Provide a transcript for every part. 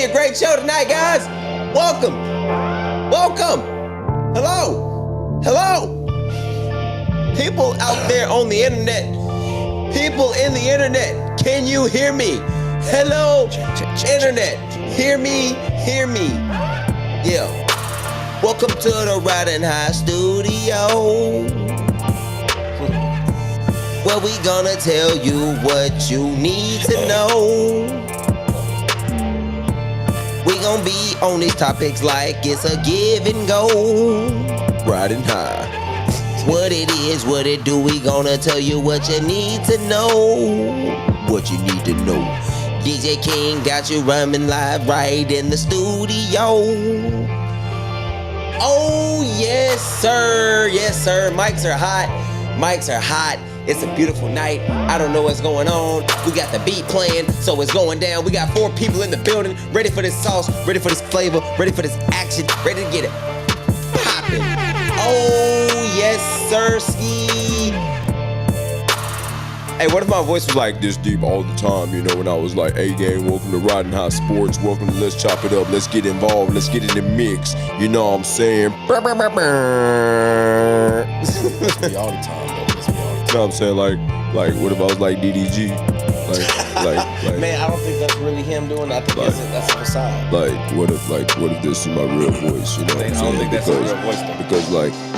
a great show tonight, guys. Welcome. Hello. People out there on the internet. People in the internet. Can you hear me? Hello, internet. Hear me. Yeah. Welcome to the Riding High Studio, where we gonna tell you what you need to know. We gon' be on these topics like it's a give and go. Riding high. What it is, what it do, we gonna tell you what you need to know. What you need to know. DJ King got you running live right in the studio. Oh, yes, sir. Mics are hot. It's a beautiful night. I don't know what's going on. We got the beat playing, so it's going down. We got 4 people in the building, ready for this sauce, ready for this flavor, ready for this action, ready to get it popping. Oh, yes, sir, ski. Hey, what if my voice was like this deep all the time, you know, when I was like, hey gang, welcome to Riding High Sports, welcome to Let's Chop It Up, let's get involved, let's get in the mix, you know what I'm saying? All the time, though. You know what I'm saying? Like, what if I was like DDG? Like man, I don't think that's really him doing that. I think that's outside. What if this is my real voice? You know what I'm saying? I don't think that's a real voice though. Because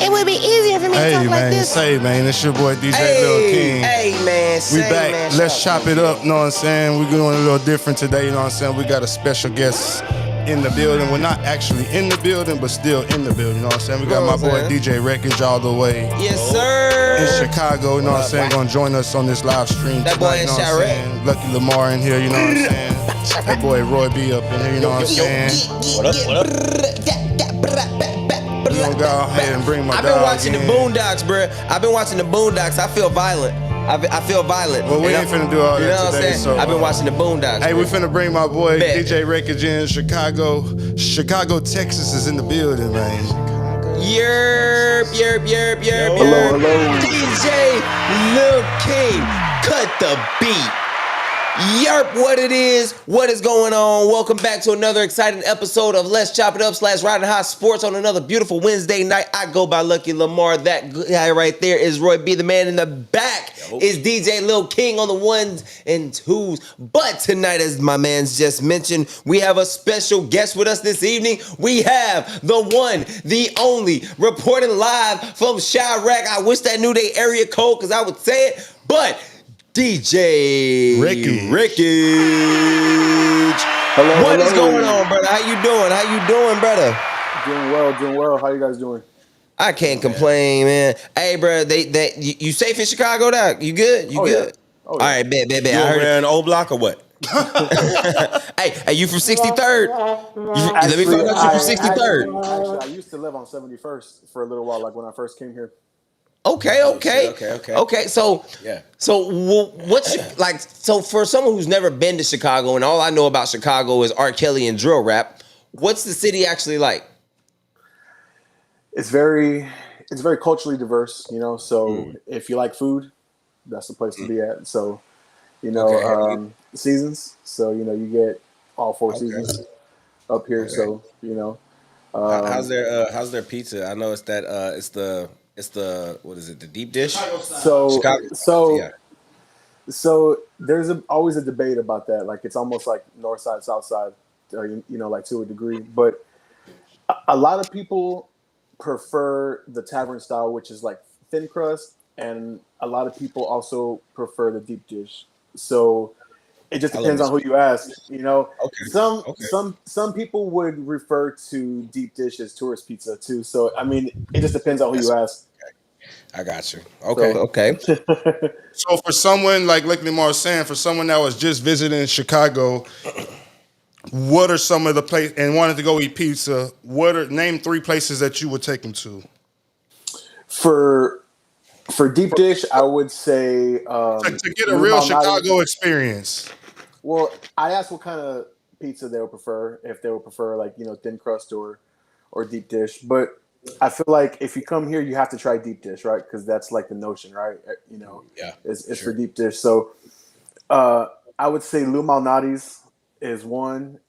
it would be easier for me to talk like this. Hey man, it's your boy DJ Lil King. Hey man, we back. Man, let's chop it up. Know what I'm saying? We're doing a little different today. You know what I'm saying? We got a special guest in the building. We're not actually in the building, but still in the building. You know what I'm saying? We got my boy DJ Wreckage all the way. Yes, sir. In Chicago, you know what I'm saying? Gonna join us on this live stream that tonight. Boy You know what I'm saying? Lucky Lamar in here, you know what I'm saying? That boy Roy B up in here, you know what I'm saying? What up? You gonna go ahead and bring my I've dog been watching in. the Boondocks, bro. I've been watching the Boondocks. I feel violent. I feel violent. Well, we ain't finna do all that today, so I've been watching the Boondocks. Hey, bro. we finna bring my boy DJ Wreckage in. Chicago, Texas is in the building, man. Yerp. Hello. DJ Lil King, cut the beat. Yerp, what it is, what is going on? Welcome back to another exciting episode of Let's Chop It Up / Riding High Sports on another beautiful Wednesday night. I go by Lucky Lamar. That guy right there is Roy B. The man in the back is DJ Lil King on the 1s and 2s. But tonight, as my man's just mentioned, we have a special guest with us this evening. We have the one, the only, reporting live from Chirac. I wish I knew their area code because I would say it, but DJ Wreckage. Hello. What is going on, brother? How you doing, brother? Doing well. How you guys doing? I can't complain, man. Hey, bro, you safe in Chicago, Doc? You good? You good? Yeah. Oh, all right, bet. You over there in old block or what? Hey, you from 63rd? Let me find out you from 63rd. Actually, I used to live on 71st for a little while, like when I first came here. Okay. So what's like? So for someone who's never been to Chicago and all I know about Chicago is R. Kelly and drill rap, what's the city actually like? It's very culturally diverse, you know. So if you like food, that's the place to be at. So, you know, seasons. So you know, you get all 4 seasons up here. Okay. So you know, how's their pizza? I know it's the what is it? The deep dish. So there's always a debate about that. Like it's almost like north side, south side, you know, like to a degree. But a lot of people prefer the tavern style, which is like thin crust, and a lot of people also prefer the deep dish. So it just depends on who you ask. You know, some people would refer to deep dish as tourist pizza too. So I mean, it just depends on who you ask. I got you. Okay. So for someone like Lamar was saying, for someone that was just visiting Chicago, what are some of the places and wanted to go eat pizza? Name 3 places that you would take them to? For deep dish, I would say to get a real Chicago experience. Well, I asked what kind of pizza they would prefer, if they would prefer like, you know, thin crust or deep dish. But I feel like if you come here, you have to try deep dish, right? Because that's like the notion, right? You know, it's for deep dish. So I would say Lou Malnati's is one.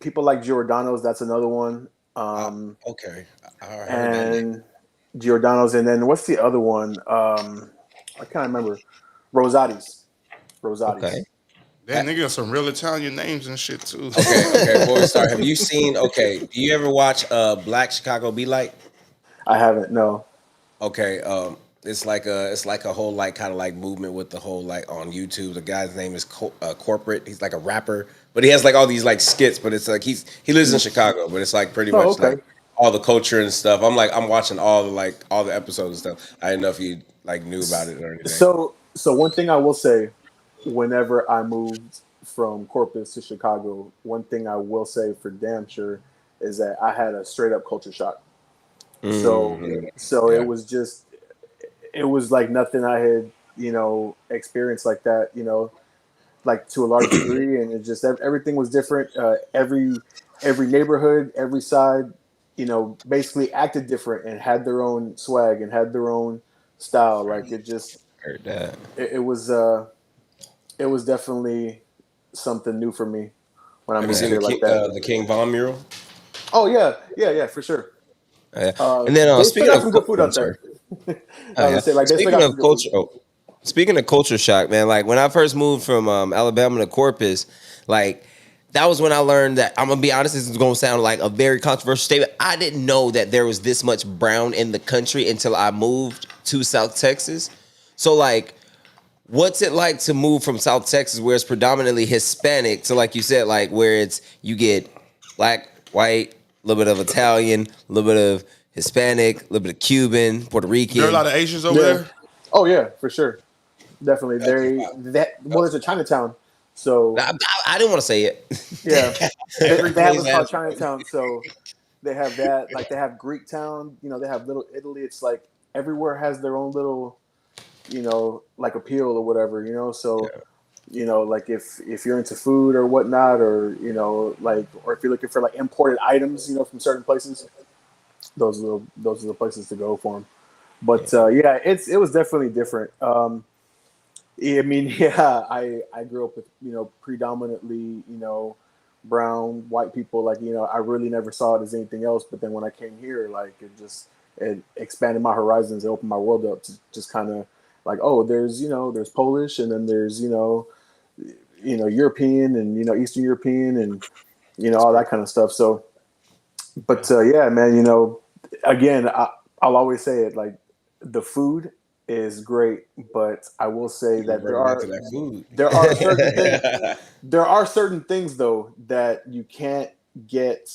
people like Giordano's. That's another one. Okay, I heard that name. And Giordano's, and then what's the other one? I can't remember. Rosati's. Okay. Rosati's. Damn, they got some real Italian names and shit too. Okay. Before we start, have you seen? Okay, do you ever watch Black Chicago Be Like? I haven't. No. Okay, it's like a whole like kind of like movement with the whole like on YouTube. The guy's name is Corporate. He's like a rapper, but he has like all these like skits. But it's like he lives in Chicago, but it's like pretty Oh, much okay. like all the culture and stuff. I'm watching all the episodes and stuff. I didn't know if you like knew about it or anything. So one thing I will say, whenever I moved from Corpus to Chicago, one thing I will say for damn sure is that I had a straight up culture shock. So so Yeah. it was like nothing I had, experienced like that, like to a large degree, and it just everything was different. Every neighborhood, every side, basically acted different and had their own swag and had their own style. Like Heard that. it was definitely something new for me when I Have you moved seen here like that. the King Von mural? Oh yeah, for sure. Yeah. And then They still speaking got of some good food I'm out sorry. there. I was Oh yeah. gonna say, like, they still Speaking got of some good food. culture, speaking of culture shock, man. Like when I first moved from Alabama to Corpus, like that was when I learned that I'm gonna be honest. This is gonna sound like a very controversial statement. I didn't know that there was this much brown in the country until I moved to South Texas. So like, what's it like to move from South Texas, where it's predominantly Hispanic, to like you said, like where it's you get black, white, a little bit of Italian, a little bit of Hispanic, a little bit of Cuban, Puerto Rican. There are a lot of Asians over Yeah. there. Oh yeah, for sure. Definitely. There's a Chinatown. So I didn't want to say it. yeah, Every they have place what's called has- Chinatown. So they have that. Like they have Greek Town. They have Little Italy. It's like everywhere has their own little, like appeal or whatever. So like if you're into food or whatnot, or like, or if you're looking for like imported items, from certain places, those are the places to go for them. But yeah, it was definitely different. Yeah, I mean, yeah, I grew up with predominantly brown white people. Like I really never saw it as anything else. But then when I came here, like it expanded my horizons. It opened my world up to just kind of like, oh, there's Polish, and then there's European, and Eastern European, and all that kind of stuff. So, but yeah, man, again, I'll always say it, like the food is great, but I will say that Bring back to that food. there are certain things though that you can't get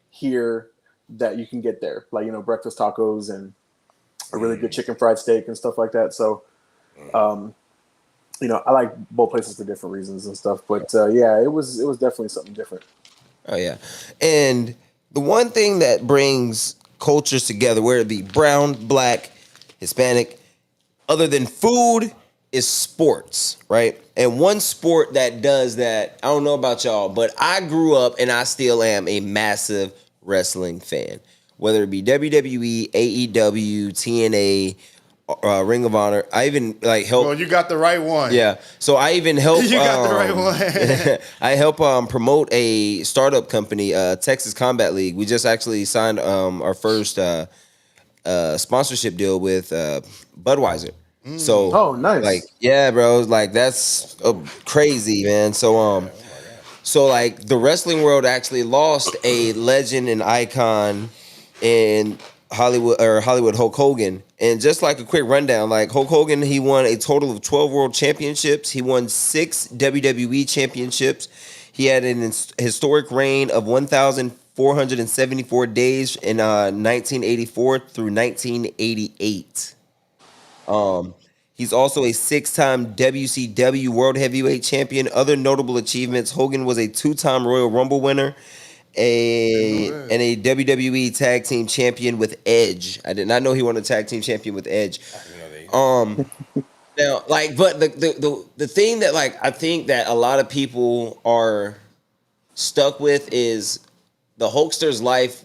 here that you can get there, like breakfast tacos and a really good chicken fried steak and stuff like that. So, I like both places for different reasons and stuff. But yeah, it was definitely something different. Oh yeah, and the one thing that brings cultures together, whether it be brown, black, Hispanic, other than food, is sports, right? And one sport that does that, I don't know about y'all, but I grew up and I still am a massive wrestling fan. Whether it be WWE, AEW, TNA, Ring of Honor, I even like help. Well, you got the right one. Yeah, so I even help. You got the right one. I help promote a startup company, Texas Combat League. We just actually signed our first sponsorship deal with Budweiser. So, Oh, nice. like, yeah, bro, like that's crazy, man. So like the wrestling world actually lost a legend and icon in Hollywood Hulk Hogan. And just like a quick rundown, like Hulk Hogan, he won a total of 12 world championships. He won 6 WWE championships. He had an historic reign of 1,474 days in 1984 through 1988. He's also a 6-time WCW World Heavyweight Champion. Other notable achievements: Hogan was a 2-time Royal Rumble winner, and a WWE Tag Team Champion with Edge. I did not know he won a Tag Team Champion with Edge. Now, like, but the thing that like I think that a lot of people are stuck with is the Hulkster's life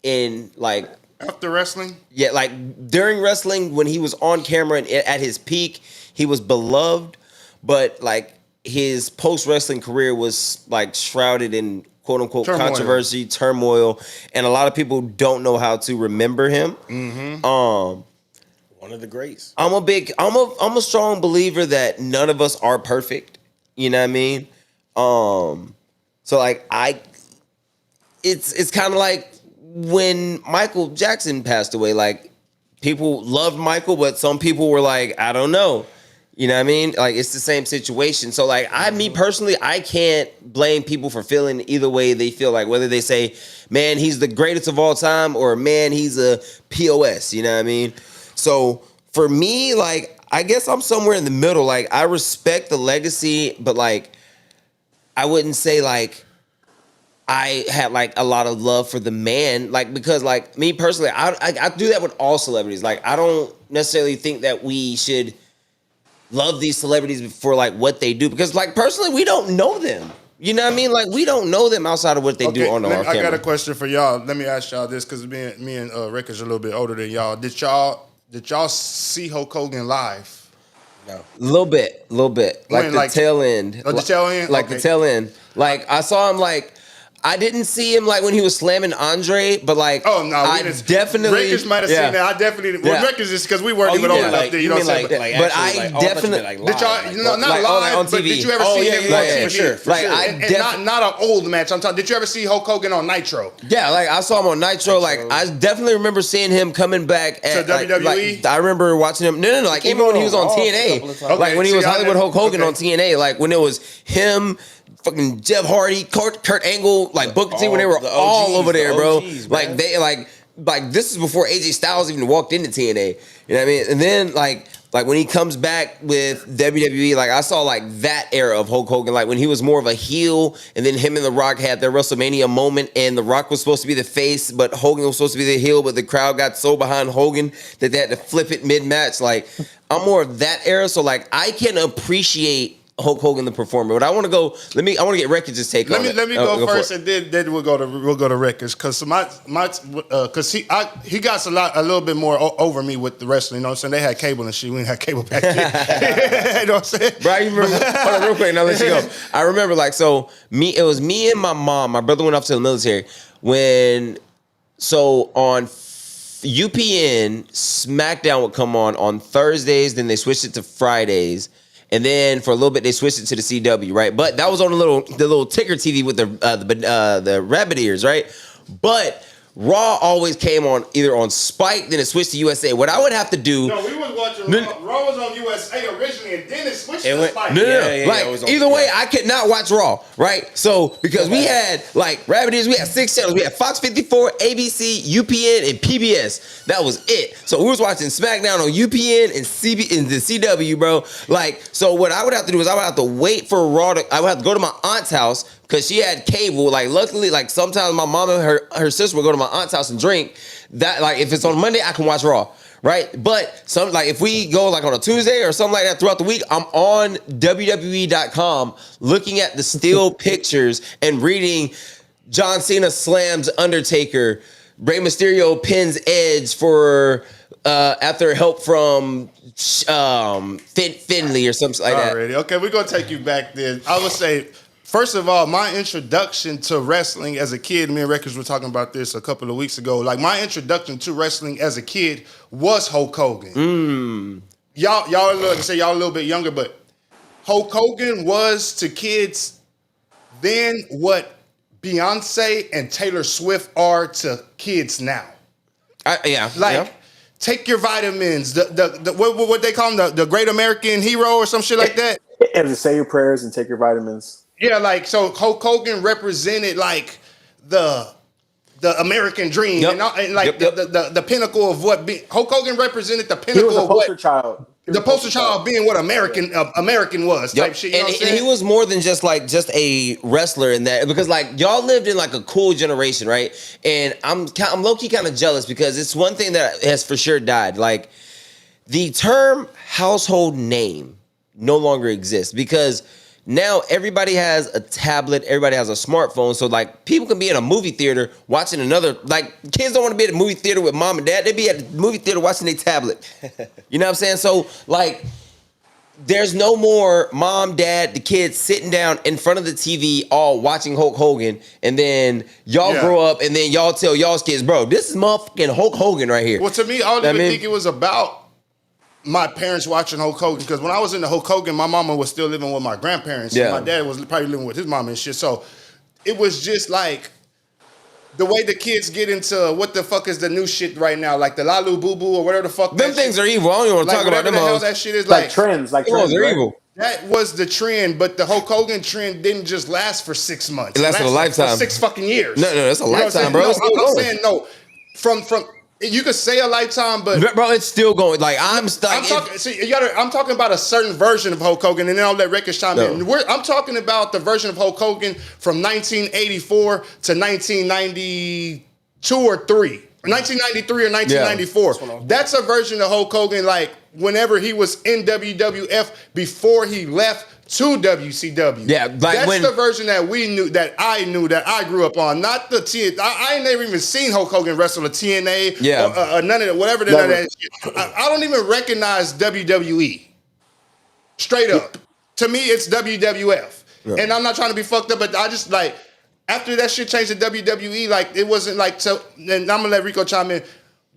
in like. After wrestling? Yeah, like during wrestling, when he was on camera and at his peak, he was beloved, but like his post wrestling career was like shrouded in quote unquote controversy, turmoil, and a lot of people don't know how to remember him. One of the greats. I'm a strong believer that none of us are perfect. You know what I mean? So like it's kind of like when Michael Jackson passed away. Like people loved Michael, but some people were like, I don't know. You know what I mean? Like it's the same situation. So like me personally, I can't blame people for feeling either way they feel, like whether they say, man, he's the greatest of all time, or man, he's a POS. You know what I mean? So for me, like I guess I'm somewhere in the middle. Like I respect the legacy, but like I wouldn't say like I had like a lot of love for the man, like because like me personally, I do that with all celebrities. Like I don't necessarily think that we should love these celebrities for like what they do, because like personally we don't know them. You know what I mean? Like we don't know them outside of what they do on our camera. I got a question for y'all. Let me ask y'all this, because me and Rick is a little bit older than y'all. Did y'all see Hulk Hogan live? No. A little bit. Like the tail end. Oh, the tail end? Like Okay. the tail end. Like I saw him like I didn't see him like when he was slamming Andre, but like I definitely Rickers might have seen that. I definitely Rickers is because we weren't even old enough to, you know what I'm saying? But I definitely Did y'all not live, on TV. but did you ever see him on TV? For sure. Like and not an old match. I'm talking. Did you ever see Hulk Hogan on Nitro? Yeah, like I saw him on Nitro. Like I definitely remember seeing him coming back at WWE. Like, I remember watching him. No. Like even when he was on TNA, like when he was Hollywood Hulk Hogan on TNA, like when it was him, fucking Jeff Hardy, Kurt Angle, like Booker T, when they were all over there, bro. Like they like this is before AJ Styles even walked into TNA. You know what I mean? And then like when he comes back with WWE, like I saw like that era of Hulk Hogan, like when he was more of a heel, and then him and The Rock had their WrestleMania moment, and The Rock was supposed to be the face, but Hogan was supposed to be the heel, but the crowd got so behind Hogan that they had to flip it mid-match. Like I'm more of that era, so like I can appreciate Hulk Hogan the performer, but I want to get Records' take on it. Let me go first, and then we'll go to Records, because because he got a little bit more over me with the wrestling. You know what I'm saying? They had cable and shit. We didn't have cable back then. You know what I'm saying? Bro, you remember? Hold on, real quick, and I'll let you go. I remember it was me and my mom. My brother went off to the military on UPN, SmackDown would come on Thursdays. Then they switched it to Fridays. And then for a little bit they switched it to the CW, right? But that was on the little ticker TV with the rabbit ears, right? But Raw always came on either on Spike, then it switched to USA. What I would have to do... No, we was watching Raw. Raw was on USA originally, and then it switched to Spike. No. Either way, I could not watch Raw, right? So, because we had, like, rabbit ears, we had 6 channels. We had Fox 54, ABC, UPN, and PBS. That was it. So, we was watching SmackDown on UPN and the CW, bro. Like, so what I would have to do is I would have to wait for Raw I would have to go to my aunt's house, because she had cable. Like, luckily, like, sometimes my mom and her sister would go to my aunt's house and drink. That, like, if it's on Monday, I can watch Raw, right? But if we go like on a Tuesday or something like that throughout the week, I'm on WWE.com looking at the still pictures and reading John Cena slams Undertaker, Rey Mysterio pins Edge for after help from Finley or something like that. Already. Okay, we're gonna take you back then. I would say, first of all, my introduction to wrestling as a kid, me and Records were talking about this a couple of weeks ago. Like, my introduction to wrestling as a kid was Hulk Hogan. Y'all, like I say, y'all a little bit younger, but Hulk Hogan was to kids then what Beyonce and Taylor Swift are to kids now. Take your vitamins, what they call them, the Great American Hero or some shit like that. And just say your prayers and take your vitamins. Yeah, like, so Hulk Hogan represented like the American dream, and like the pinnacle of what Hulk Hogan represented the pinnacle He was a of poster child. The poster child being what American was type shit. You know what I'm saying? And he was more than just a wrestler in that, because like y'all lived in like a cool generation, right? And I'm low key kind of jealous, because it's one thing that has for sure died. Like the term household name no longer exists, because now everybody has a tablet, everybody has a smartphone, so like people can be in a movie theater watching like kids don't want to be at a movie theater with mom and dad, they be at the movie theater watching their tablet. You know what I'm saying? So like there's no more mom, dad, the kids sitting down in front of the TV all watching Hulk Hogan, and then y'all grow up and then y'all tell y'all's kids, bro, this is motherfucking Hulk Hogan right here. Well, to me, I don't even think it was about my parents watching Hulk Hogan, because when I was in the Hulk Hogan, my mama was still living with my grandparents. Yeah. And my dad was probably living with his mom and shit. So it was just like the way the kids get into what the fuck is the new shit right now, like the Lalu Boo Boo or whatever the fuck. Them things are evil. I don't even want to talk about them. The hell that shit is like trends. Like trends, they're evil. That was the trend, but the Hulk Hogan trend didn't just last for 6 months. It lasted a lifetime. For 6 fucking years. No, that's a lifetime, bro. No, I'm saying no. From you could say a lifetime, but bro, it's still going. Like I'm stuck. I'm talking about a certain version of Hulk Hogan, and then I'll let Records chime in. I'm talking about the version of Hulk Hogan from 1984 to 1992 or 3. 1993 or 1994. Yeah. That's a version of Hulk Hogan, like whenever he was in WWF before he left to WCW. Yeah, like that's the version that we knew, that I grew up on. Not the TNA. I ain't never even seen Hulk Hogan wrestle a TNA. Yeah, or none of that. Whatever none of that shit. I don't even recognize WWE. Straight up, to me, it's WWF, and I'm not trying to be fucked up, but I just like. After that shit changed to WWE, like it wasn't like so. And I'm gonna let Rico chime in.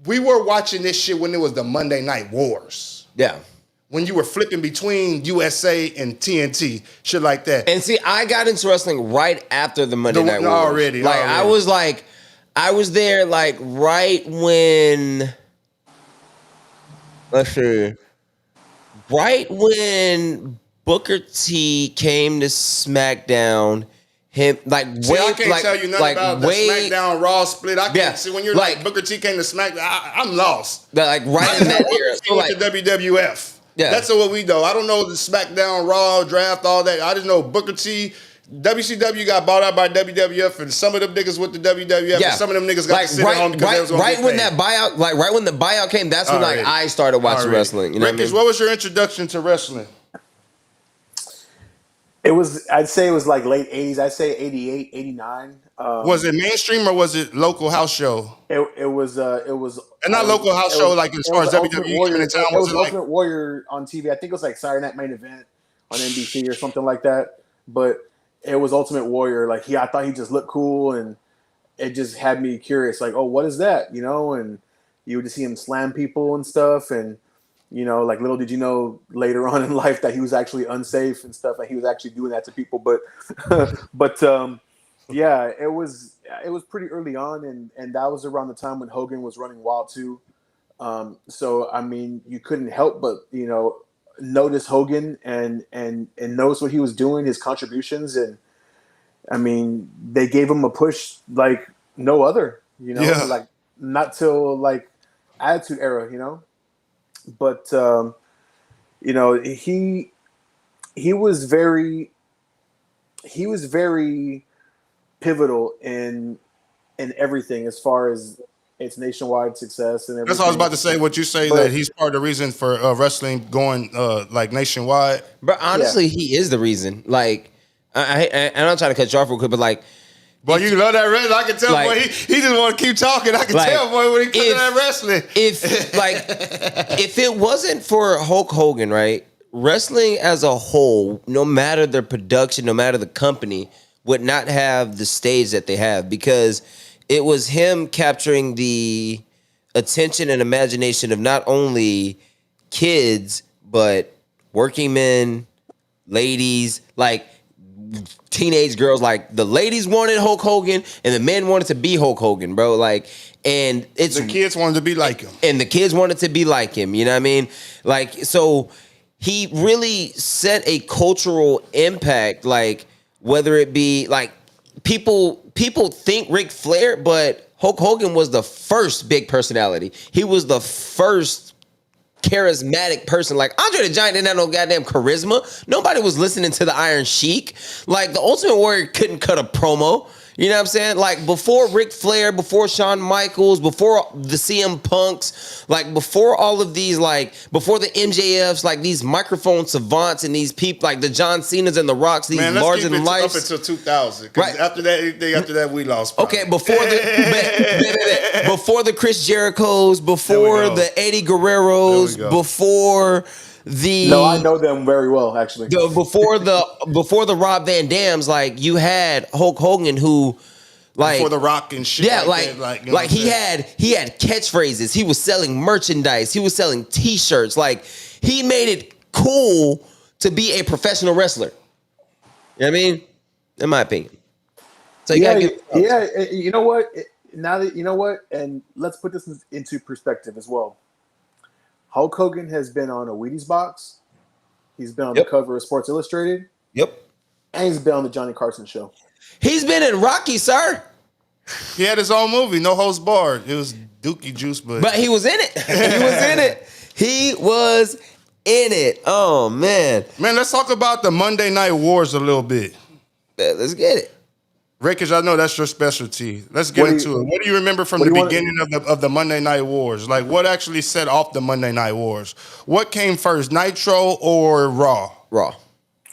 We were watching this shit when it was the Monday Night Wars. Yeah, when you were flipping between USA and TNT, shit like that. And see, I got into wrestling right after the Monday Night Wars. Already. I was there like right when. Let's see. Right when Booker T came to SmackDown. I can't tell you nothing about the SmackDown Raw split. I can't see when you're like Booker T came to SmackDown. I'm lost. Like right in that era. So like the WWF. Yeah, that's what we know. I don't know the SmackDown Raw draft, all that. I just know Booker T. WCW got bought out by WWF, and some of them niggas with the WWF, and some of them niggas got to sit at home because they was right when that buyout, right when the buyout came. That's when I started watching wrestling. You know Rickers, what was your introduction to wrestling? I'd say it was like late 80s. I'd say 88, 89. Was it mainstream or was it local house show? It was. And not local house show like as far as WWE came in town. It was Ultimate Warrior on TV. I think it was like Saturday Night Main Event on NBC or something like that. But it was Ultimate Warrior. Like I thought he just looked cool, and it just had me curious. Like, oh, what is that? You know, and you would just see him slam people and stuff, and you know, like little did you know later on in life that he was actually unsafe and stuff, and he was actually doing that to people. But, yeah, it was pretty early on, and that was around the time when Hogan was running Wild too. So I mean, you couldn't help but notice Hogan and notice what he was doing, his contributions, and I mean, they gave him a push like no other. Like not till like Attitude Era, But he was very pivotal in everything as far as its nationwide success and everything. That's what I was about to say. What you say that he's part of the reason for wrestling going like nationwide. But honestly, he is the reason. Like, I'm not trying to cut you off real quick, but like. Boy, you love that wrestling. I can tell, like, boy, he just want to keep talking. I can tell, boy, when he comes to that wrestling. If it wasn't for Hulk Hogan, right, wrestling as a whole, no matter the production, no matter the company, would not have the stage that they have, because it was him capturing the attention and imagination of not only kids, but working men, ladies, like teenage girls. Like the ladies wanted Hulk Hogan and the men wanted to be Hulk Hogan, bro. Like, and it's the kids wanted to be like him, and the kids wanted to be like him. You know what I mean? Like, so he really set a cultural impact. Like, whether it be like people think Ric Flair, but Hulk Hogan was the first big personality. He was the first charismatic person. Like Andre the Giant didn't have no goddamn charisma. Nobody was listening to the Iron Sheik. Like the Ultimate Warrior couldn't cut a promo. You know what I'm saying? Like before Ric Flair, before Shawn Michaels, before the CM Punks, like before all of these, like before the MJFs, like these microphone savants and these people, like the John Cenas and the Rocks, these larger than life. Up until 2000, right? After that, we lost. Power. Okay, before the Chris Jerichos, before the Eddie Guerreros, before No, I know them very well, actually. before the Rob Van Dams, like you had Hulk Hogan who like For the Rock and shit. yeah, that, you know like what I'm he saying? had catchphrases. He was selling merchandise. He was selling T-shirts. Like he made it cool to be a professional wrestler. You know what I mean? In my opinion. So you gotta give You know what? Now that you know what, and let's put this into perspective as well. Hulk Hogan has been on a Wheaties box. He's been on the cover of Sports Illustrated. Yep. And he's been on the Johnny Carson show. He's been in Rocky, sir. He had his own movie, No Holds Barred. It was Dookie Juice, but He was in it. He was in it. He was in it. Oh man. man, let's talk about the Monday Night Wars a little bit. Let's get it. Rickage, I know that's your specialty. Let's get into it. What do you remember from the beginning of the Monday Night Wars? Like, what actually set off the Monday Night Wars? What came first, Nitro or Raw? Raw.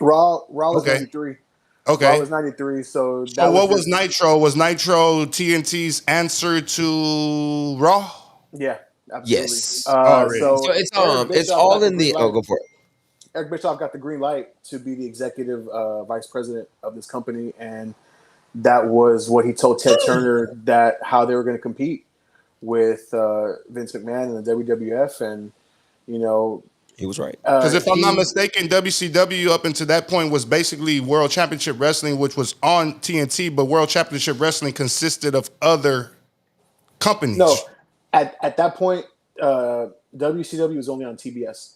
Raw was 93. Okay. Raw was 93. So what was Nitro? Was Nitro TNT's answer to Raw? Yeah, absolutely. Yes. Already. So it's all in the go for it. Eric Bischoff got the green light to be the executive vice president of this company, and that was what he told Ted Turner that how they were going to compete with Vince McMahon and the WWF, and you know he was right. Because if I'm not mistaken, WCW up until that point was basically World Championship Wrestling, which was on TNT, but World Championship Wrestling consisted of other companies. No, at that point, WCW was only on TBS.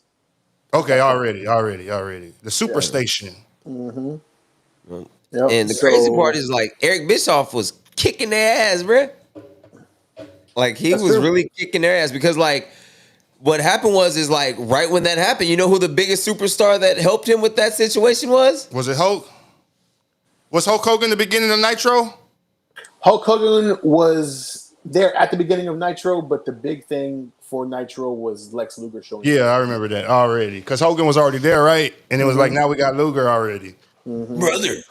Okay, already. The Superstation. Mm-hmm. Yep. And the crazy part is like Eric Bischoff was kicking their ass, bro. Like he was really kicking their ass because like what happened is like right when that happened, you know who the biggest superstar that helped him with that situation was? Was it Hulk? Was Hulk Hogan the beginning of Nitro? Hulk Hogan was there at the beginning of Nitro, but the big thing for Nitro was Lex Luger showing up. Yeah, I remember that already. Because Hogan was already there, right? And it was like, now we got Luger already. Mm-hmm. Brother.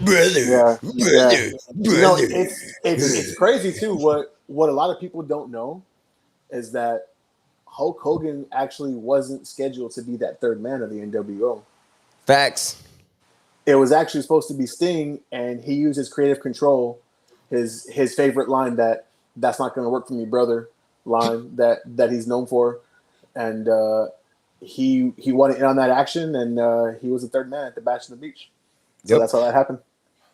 Yeah. You know, it's crazy too. What a lot of people don't know is that Hulk Hogan actually wasn't scheduled to be that third man of the NWO. Facts. It was actually supposed to be Sting, and he used his creative control, his favorite line that's not going to work for me, brother line that he's known for, and he wanted in on that action, and he was the third man at the Bash on the Beach. So that's how that happened.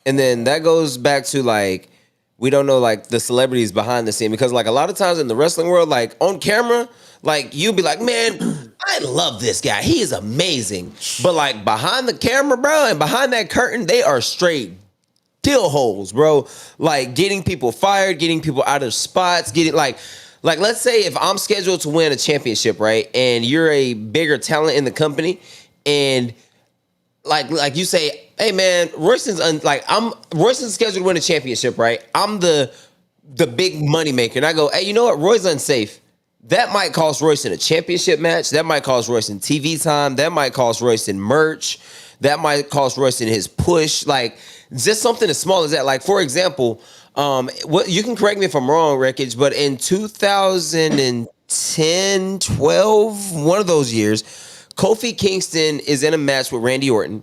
And then that goes back to like we don't know like the celebrities behind the scene because like a lot of times in the wrestling world, like on camera, like you'll be like, man, I love this guy. He is amazing. But like behind the camera, bro, and behind that curtain, they are straight dill holes, bro. Like getting people fired, getting people out of spots, getting like let's say if I'm scheduled to win a championship, right? And you're a bigger talent in the company and like you say, hey man, Royston's scheduled to win a championship, right? I'm the big money maker. And I go, hey, you know what? Roy's unsafe. That might cost Royston a championship match. That might cost Royston TV time. That might cost Royston merch. That might cost Royston his push. Like just something as small as that. Like for example, what you can correct me if I'm wrong, Wreckage, but in 2010, 12, one of those years, Kofi Kingston is in a match with Randy Orton.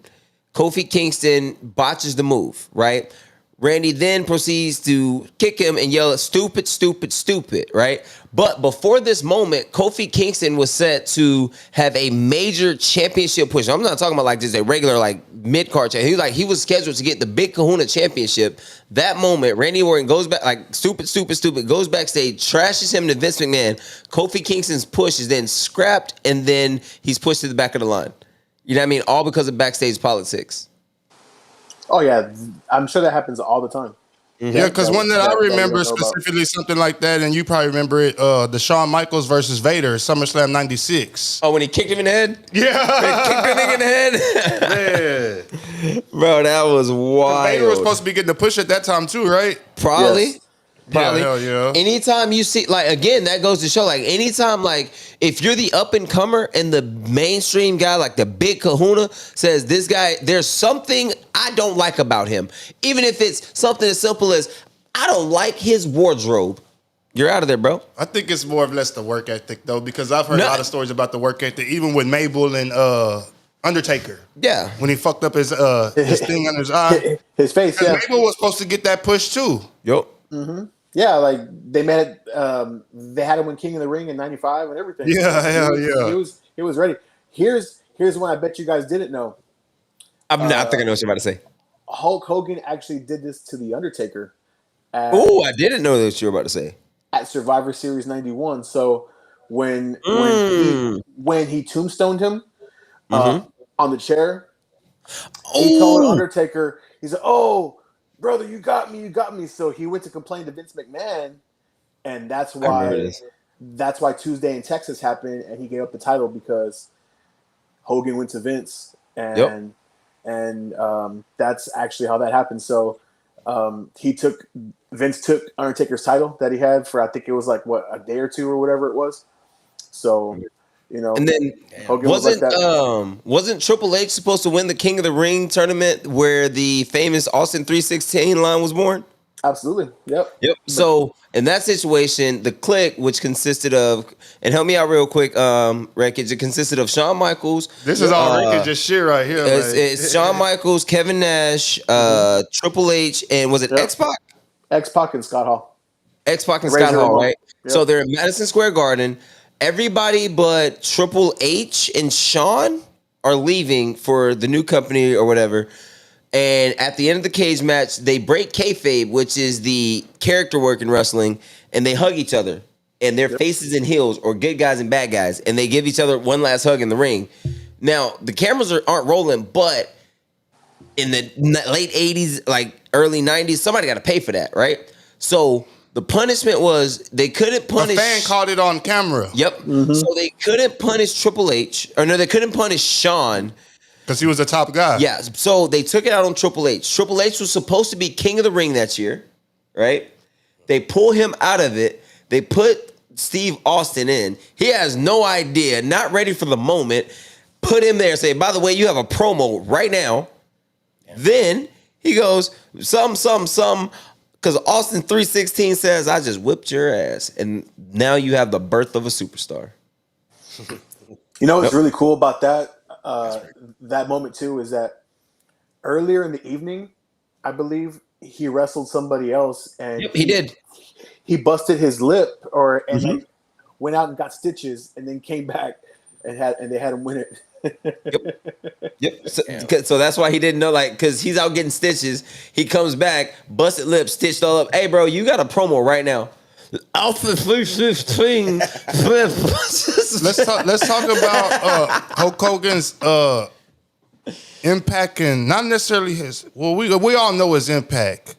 Kofi Kingston botches the move, right? Randy then proceeds to kick him and yell, stupid, stupid, stupid, right? But before this moment, Kofi Kingston was set to have a major championship push. I'm not talking about like just a regular like mid-card champ. He was scheduled to get the Big Kahuna championship. That moment, Randy Orton goes back like stupid, stupid, stupid, goes backstage, trashes him to Vince McMahon. Kofi Kingston's push is then scrapped and then he's pushed to the back of the line. You know what I mean? All because of backstage politics. Oh yeah, I'm sure that happens all the time. Mm-hmm. Yeah, because one that I remember specifically something like that, and you probably remember it, the Shawn Michaels versus Vader, SummerSlam 96. Oh, when he kicked him in the head? Yeah. Kicked the nigga in the head? Yeah. Bro, that was wild. Vader was supposed to be getting the push at that time too, right? Probably. Yes. Probably. Yeah. Anytime you see, like, again, that goes to show, like, anytime, like, if you're the up and comer and the mainstream guy, like the Big Kahuna, says this guy, there's something I don't like about him. Even if it's something as simple as I don't like his wardrobe. You're out of there, bro. I think it's more or less the work ethic though, because I've heard a lot of stories about the work ethic, even with Mabel and Undertaker. Yeah. When he fucked up his thing under his eye. His face, yeah. Mabel was supposed to get that push too. Yep. Yeah, like they met. They had him win King of the Ring in '95 and everything. Yeah, hell yeah. He was ready. Here's one I bet you guys didn't know. I think I know what you're about to say. Hulk Hogan actually did this to the Undertaker. Oh, I didn't know what you were about to say. At Survivor Series '91. So when he tombstoned him on the chair, he told Undertaker, he said, "Oh, brother, you got me." So he went to complain to Vince McMahon, and that's why Tuesday in Texas happened, and he gave up the title because Hogan went to Vince, and that's actually how that happened. So Vince took Undertaker's title that he had for, I think it was like a day or two or whatever it was. So, and then Hogan wasn't Triple H supposed to win the King of the Ring tournament where the famous Austin 316 line was born? Absolutely. Yep. So in that situation, the Clique, which consisted of, and help me out real quick, Wreckage, it consisted of Shawn Michaels. This is all Wreckage shit right here. It's Shawn Michaels, Kevin Nash, Triple H, and was it X-Pac? X-Pac and Scott Hall. X-Pac and Scott Hall, right? Yep. So they're in Madison Square Garden. Everybody but Triple H and Shawn are leaving for the new company or whatever. And at the end of the cage match, they break kayfabe, which is the character work in wrestling, and they hug each other. And their faces and heels, or good guys and bad guys, and they give each other one last hug in the ring. Now, the cameras aren't rolling, but in the late 80s, like early 90s, somebody got to pay for that, right? So the punishment was they couldn't punish. A fan caught it on camera. Yep. So they couldn't punish Triple H, or no, they couldn't punish Shawn. Because he was the top guy. Yeah, so they took it out on Triple H. Triple H was supposed to be King of the Ring that year, right? They pull him out of it. They put Steve Austin in. He has no idea, not ready for the moment. Put him there and say, by the way, you have a promo right now. Then he goes, some, because Austin 316 says, I just whipped your ass. And now you have the birth of a superstar. What's really cool about that? That moment too is that earlier in the evening, I believe he wrestled somebody else, and he did. He busted his lip, and went out and got stitches, and then came back and they had him win it. Yep. So that's why he didn't know, like, because he's out getting stitches. He comes back, busted lip, stitched all up. Hey, bro, you got a promo right now. Alpha 315. Let's talk about Hulk Hogan's impact, and not necessarily his. Well, we all know his impact.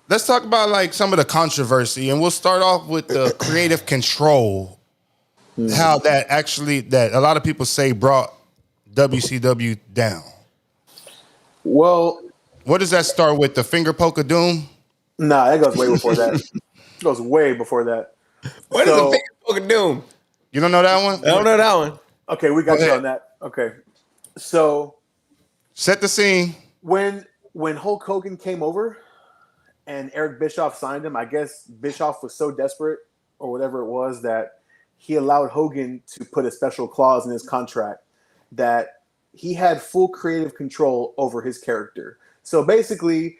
Let's talk about like some of the controversy, and we'll start off with the creative control. How that a lot of people say brought WCW down. Well, what does that start with? The finger poke of doom? Nah, that goes way before that. Goes way before that. What is the finger poke of doom? You don't know that one? I don't know that one. Okay, we got you on that. Okay, so set the scene. When Hulk Hogan came over and Eric Bischoff signed him, I guess Bischoff was so desperate or whatever it was that he allowed Hogan to put a special clause in his contract that he had full creative control over his character. So basically,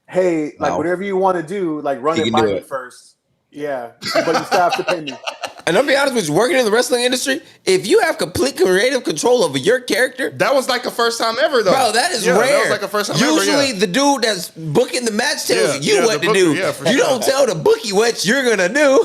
hey, like whatever you want to do, like run it by me first. Yeah, but you still have to pay me. And I'll be honest with you, working in the wrestling industry, if you have complete creative control over your character, that was like a first time ever, though. Bro, that is rare. That was like a first time Usually, ever. Usually, the dude that's booking the match tells you what to do. Yeah, you don't tell the bookie what you're gonna do.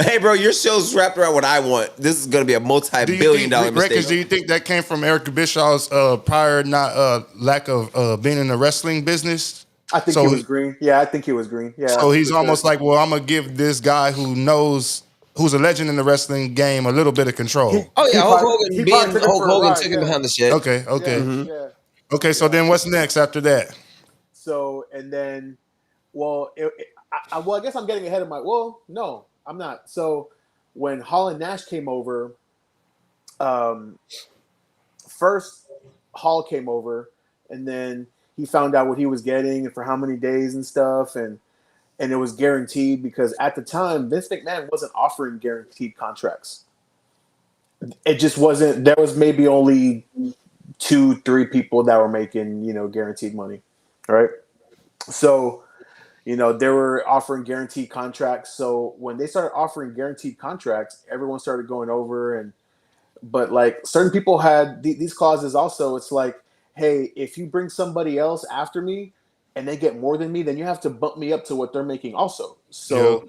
Hey, bro, your show's wrapped around what I want. This is gonna be a multi-billion-dollar mistake. Do you think that came from Eric Bischoff's prior lack of being in the wrestling business? I think he was green. Yeah, I think he was green. Yeah. So he's almost like, well, I'm gonna give this guy who's a legend in the wrestling game a little bit of control. Hulk Hogan took him behind the shed. Okay. Yeah. Okay, so then what's next after that? So, and then, I guess I'm getting ahead of no, I'm not. So when Hall and Nash came over, first Hall came over, and then he found out what he was getting and for how many days and stuff, and and it was guaranteed because at the time Vince McMahon wasn't offering guaranteed contracts. It just wasn't. There was maybe only 2-3 people that were making, guaranteed money, right? So, they were offering guaranteed contracts. So when they started offering guaranteed contracts, everyone started going over but like certain people had these clauses also. It's like, hey, if you bring somebody else after me and they get more than me, then you have to bump me up to what they're making also. So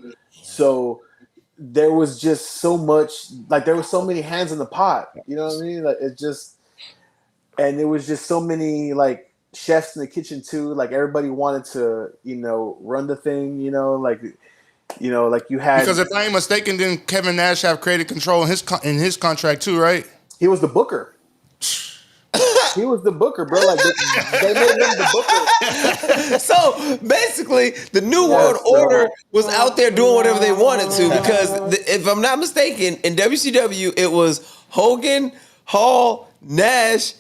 there was just so much, like there was so many hands in the pot. You know what I mean? Like and it was just so many like chefs in the kitchen too. Like everybody wanted to, run the thing. Like you had. Because if I ain't mistaken, then Kevin Nash have creative control in his contract too, right? He was the booker. He was the booker, bro. Like they made him the booker. So basically, the New World Order was out there doing whatever they wanted to because, if I'm not mistaken, in WCW it was Hogan, Hall, Nash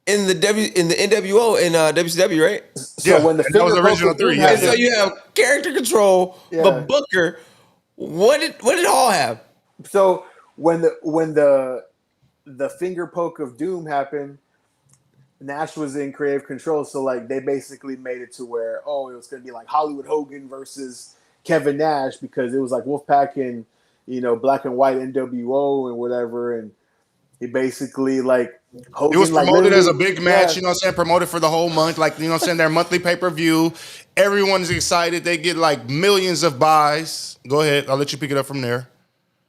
in the NWO in WCW, right? So when the that was the original three. Yeah, So you have character control, but Booker. What did Hall have? So when the finger poke of doom happened, Nash was in creative control. So like they basically made it to where it was going to be like Hollywood Hogan versus Kevin Nash because it was like Wolfpack and Black and White NWO and whatever, and he basically like Hogan. It was promoted as a big match, yeah. promoted for the whole month, their monthly pay-per-view. Everyone's excited. They get like millions of buys. Go ahead. I'll let you pick it up from there.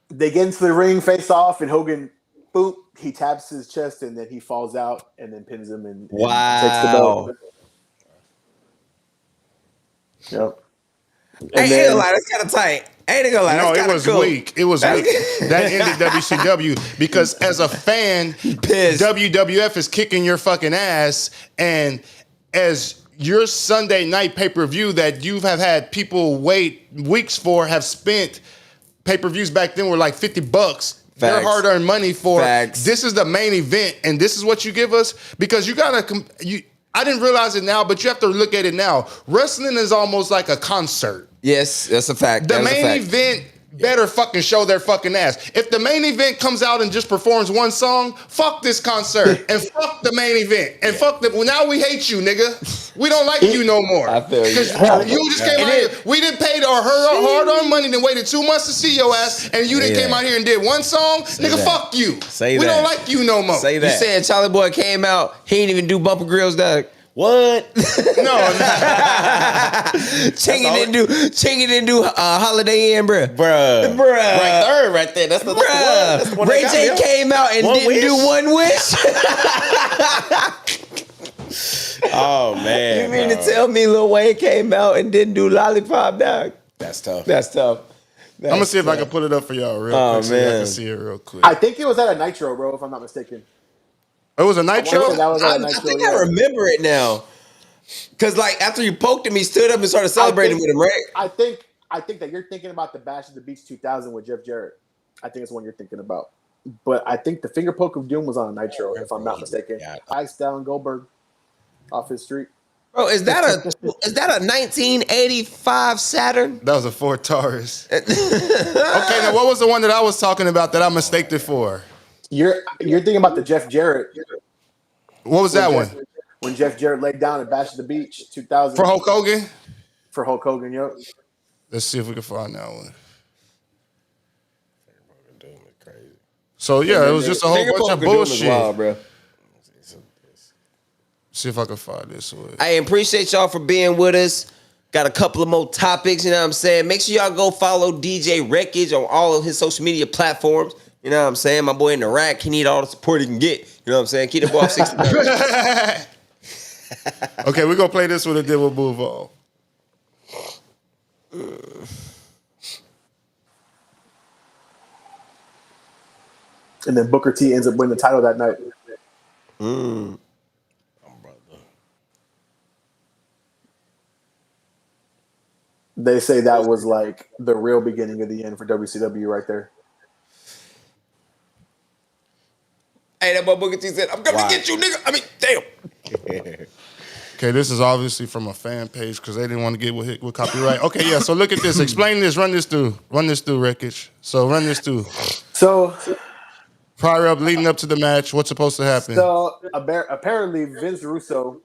They get into the ring, face off, and Hogan, boop, he taps his chest, and then he falls out and then pins him and takes the belt. Yep. I ain't gonna lie, that's kind of tight. I ain't gonna lie, no, that's it was cool. weak. It was weak. That ended WCW because as a fan, WWF is kicking your fucking ass, and as your Sunday night pay-per-view that you have had people wait weeks for have spent pay-per-views back then were like $50. Their hard-earned money for this is the main event, and this is what you give us because you gotta. I didn't realize it now, but you have to look at it now. Wrestling is almost like a concert. Yes, that's a fact. The main event better fucking show their fucking ass. If the main event comes out and just performs one song, fuck this concert and fuck the main event and fuck the. Well, now we hate you, nigga. We don't like you no more. I feel you. Because you just came out here. We didn't pay our hard-earned money, then waited 2 months to see your ass, and you didn't came out here and did one song, nigga. Fuck you. We don't like you no more. You saying Charlie Boy came out? He didn't even do bumper grills, dog. What? No. Chingy didn't do Holiday Inn, bruh. Right third, right there. That's the one. That's the one Ray J came out and didn't do One Wish. Oh man! You mean to tell me Lil Wayne came out and didn't do Lollipop, dog? That's tough. I'm gonna see if I can put it up for y'all real quick so y'all can see it real quick. I think it was at a Nitro, bro, if I'm not mistaken. It was a Nitro? I think I remember it now. Because, like, after you poked him, he stood up and started celebrating with him, right? I think that you're thinking about the Bash of the Beach 2000 with Jeff Jarrett. I think it's the one you're thinking about. But I think the finger poke of doom was on a Nitro, if I'm not mistaken. Ice down Goldberg off his street. Bro, is that a 1985 Saturn? That was a Ford Taurus. Okay, now what was the one that I was talking about that I mistaked it for? You're thinking about the Jeff Jarrett. What was that one? When Jeff Jarrett laid down at Bash of the Beach 2000. For Hulk Hogan? For Hulk Hogan, yep. Let's see if we can find that one. So yeah, it was just a whole bunch of bullshit. Wild, bro. See if I can find this one. I appreciate y'all for being with us. Got a couple of more topics, you know what I'm saying? Make sure y'all go follow DJ Wreckage on all of his social media platforms. You know what I'm saying? My boy in the rack, he need all the support he can get. You know what I'm saying? Keep the ball 60. Okay, we're going to play this one and then we'll move on. And then Booker T ends up winning the title that night. They say that was like the real beginning of the end for WCW right there. Hey, that boy Booker T said, I'm coming to get you, nigga. I mean, damn. Okay, this is obviously from a fan page because they didn't want to get with copyright. Okay, yeah. So look at this. Explain this. Run this through, Wreckage. So run this through. So Leading up to the match, what's supposed to happen? So apparently Vince Russo,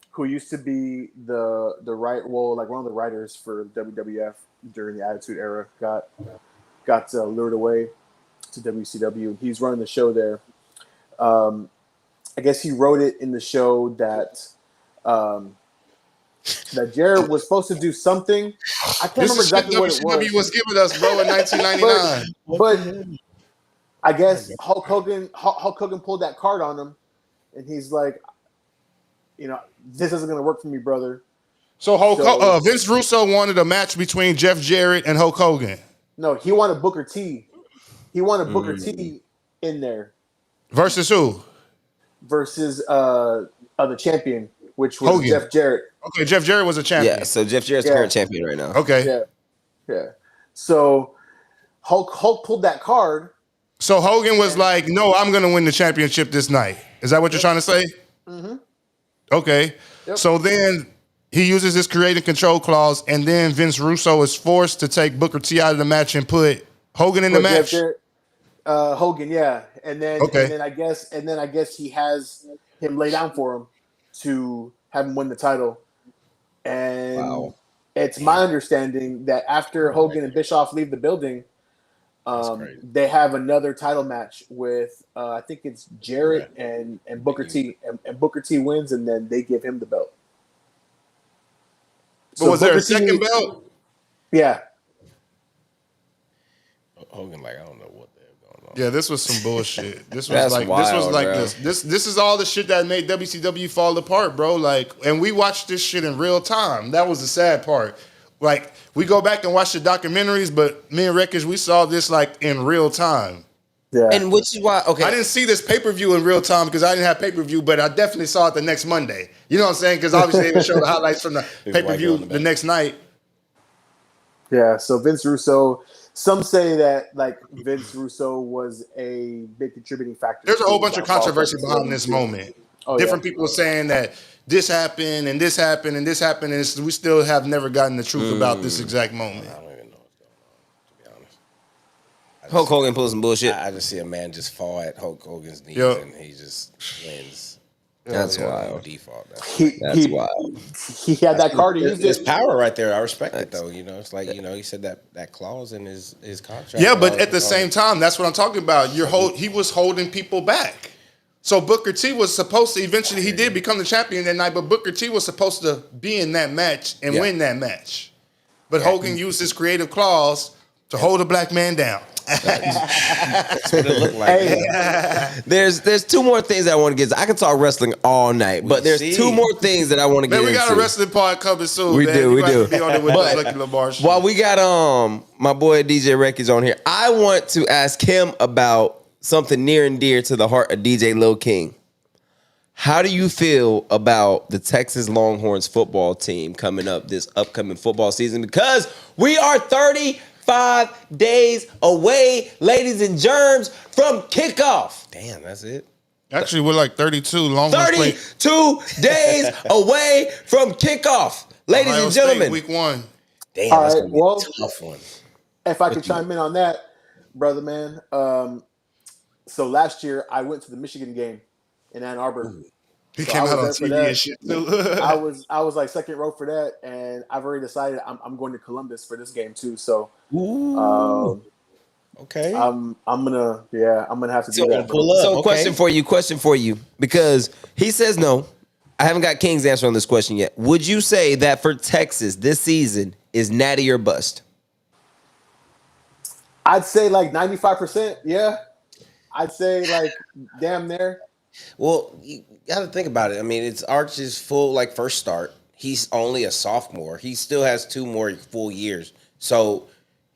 who used to be the like one of the writers for WWF during the Attitude Era, got lured away to WCW. He's running the show there. I guess he wrote it in the show that that Jarrett was supposed to do something. I can't remember exactly what it was. WCW was giving us, bro, in 1999. But I guess Hulk Hogan pulled that card on him, and he's like, this isn't going to work for me, brother. So Vince Russo wanted a match between Jeff Jarrett and Hulk Hogan. No, he wanted Booker T. He wanted Booker T in there. Versus who? Versus the champion, which was Hogan. Jeff Jarrett. Okay, Jeff Jarrett was a champion. Yeah, so Jeff Jarrett's current champion right now. Okay. Yeah. So Hulk pulled that card. So Hogan was like, no, I'm going to win the championship this night. Is that what you're trying to say? Mm-hmm. Okay. Yep. So then he uses his create and control clause, and then Vince Russo is forced to take Booker T out of the match and put Hogan in the match. Hogan, yeah. And then I guess he has him lay down for him to have him win the title. And it's my understanding that after Hogan and Bischoff leave the building, they have another title match with I think it's Jarrett and Booker T, and Booker T wins, and then they give him the belt. So was there a second belt? Yeah. Hogan, I don't know what the hell going on. Yeah, this was some bullshit. This is all the shit that made WCW fall apart, bro. And we watched this shit in real time. That was the sad part. We go back and watch the documentaries, but me and Wreckage, we saw this in real time. Yeah. And which is why, I didn't see this pay-per-view in real time because I didn't have pay-per-view, but I definitely saw it the next Monday. You know what I'm saying? Because obviously they would show the highlights from the pay-per-view the next night. Yeah, so Vince Russo, some say that Vince Russo was a big contributing factor. There's a whole bunch of controversy behind this moment. Different people saying that this happened and this happened and this happened, and we still have never gotten the truth about this exact moment. I don't even know what's going on, to be honest. Hulk Hogan pulls some bullshit. I just see a man just fall at Hulk Hogan's knees and he just wins. That's wild. Default. That's wild. He had that card. He used His it. power right there. I respect it though. It's he said that clause in his contract. Yeah, but at the same time, that's what I'm talking about. He was holding people back. So Booker T was supposed to eventually, he did become the champion that night, but Booker T was supposed to be in that match and win that match. But Hogan used his creative clause to hold a black man down. That's what it looked like. Hey, there's two more things that I want to get to. I can talk wrestling all night, but there's two more things that I want to get into. We got a wrestling part coming soon. We man. do. Be on it with Lucky Lamar shit. While we got my boy DJ Records on here, I want to ask him about something near and dear to the heart of DJ Lil King. How do you feel about the Texas Longhorns football team coming up this upcoming football season? Because we are 35 days away, ladies and germs, from kickoff. Damn, that's it. Actually, we're 32. Longhorns 32 days away from kickoff, ladies Ohio and gentlemen. State, week 1. Damn, All that's right, gonna be well, a tough one. If I could chime in on that, brother man. So last year I went to the Michigan game in Ann Arbor. He came out on TV and shit too. I was second row for that, and I've already decided I'm going to Columbus for this game too. So, okay, I'm gonna have to do that. Pull up. So, question for you, because he says no. I haven't got King's answer on this question yet. Would you say that for Texas this season is natty or bust? I'd say 95%. Yeah, I'd say damn near. Well, you got to think about it. I mean, it's Arch's full first start. He's only a sophomore. He still has 2 more full years. So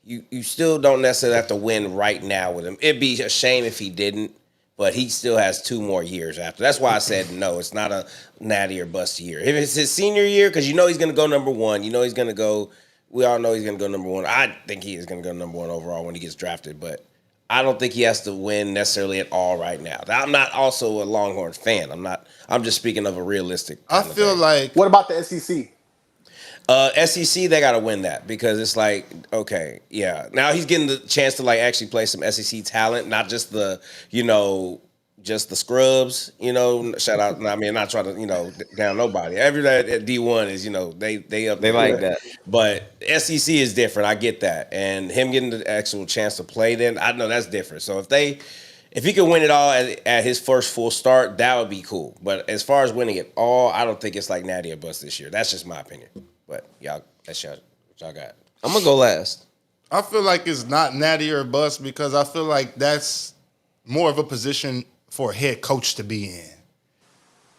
you still don't necessarily have to win right now with him. It'd be a shame if he didn't, but he still has 2 more years after. That's why I said no. It's not a natty or bust year. If it's his senior year, because he's going to go number 1. He's going to go. We all know he's going to go number 1. I think he is going to go number 1 overall when he gets drafted. But I don't think he has to win necessarily at all right now. I'm not also a Longhorns fan. I'm just speaking of a realistic. I feel like. What about the SEC? SEC, they got to win that because it's like, okay, yeah. Now he's getting the chance to like actually play some SEC talent, not just the, just the scrubs, shout out. I mean, I'm not trying to, down nobody. Everybody at D1 is, they like that. But SEC is different. I get that. And him getting the actual chance to play then, I know that's different. So if he could win it all at his first full start, that would be cool. But as far as winning it all, I don't think it's like Natty or bust this year. That's just my opinion. But that's what y'all got. I'm gonna go last. I feel like it's not natty or bust because I feel like that's more of a position for a head coach to be in.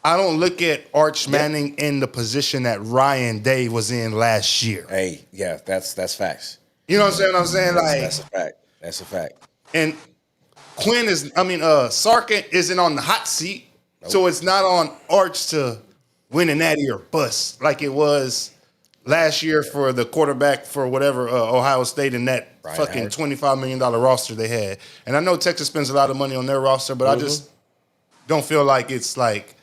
I don't look at Arch Manning in the position that Ryan Day was in last year. Hey, yeah, that's facts. You know what I'm saying? That's a fact. That's a fact. And Sarkin isn't on the hot seat, so it's not on Arch to win a natty or bust like it was last year for the quarterback for whatever Ohio State and that fucking $25 million roster they had. And I know Texas spends a lot of money on their roster, but I just don't feel like it's like.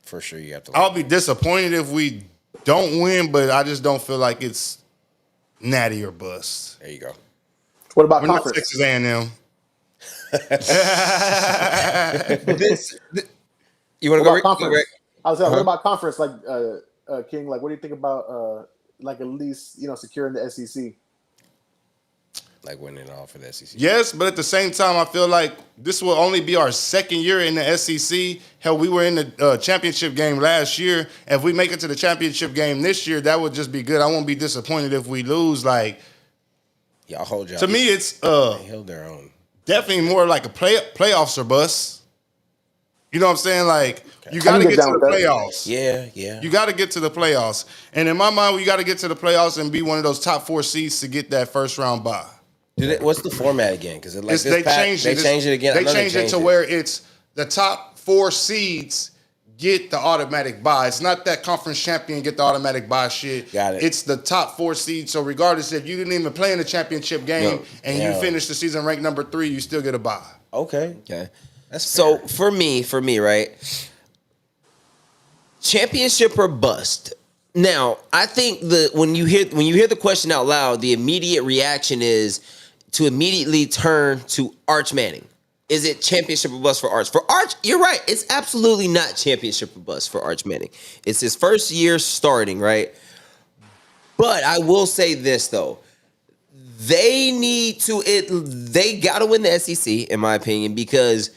For sure, you have to. I'll be disappointed if we don't win, but I just don't feel like it's natty or bust. There you go. What about We're conference? not Texas A&M. You want to What go? about conference? I was like, Uh-huh. what about conference? Like King, like what do you think about like at least securing the SEC? Like winning it all for the SEC. Yes, but at the same time, I feel like this will only be our second year in the SEC. Hell, we were in the championship game last year. If we make it to the championship game this year, that would just be good. I won't be disappointed if we lose. Like, Y'all hold y'all. to me, it's They held their own. definitely more like a playoffs or bust. You know what I'm saying? Like, you I got can to get get to down the with that. playoffs. Yeah. You got to get to the playoffs. And in my mind, we got to get to the playoffs and be one of those top 4 seeds to get that first round bye. What's the format again? Because They changed it. They changed it again. I They know changed it to where it's the top 4 seeds get the automatic bye. It's not that conference champion get the automatic bye shit. Got it. It's the top 4 seeds. So regardless if you didn't even play in the championship game you finish the season ranked number 3, you still get a bye. Okay. That's so for me, right? Championship or bust. Now, I think when you hear the question out loud, the immediate reaction is to immediately turn to Arch Manning. Is it championship or bust for Arch? For Arch, you're right. It's absolutely not championship or bust for Arch Manning. It's his first year starting, right? But I will say this though. They got to win the SEC, in my opinion, because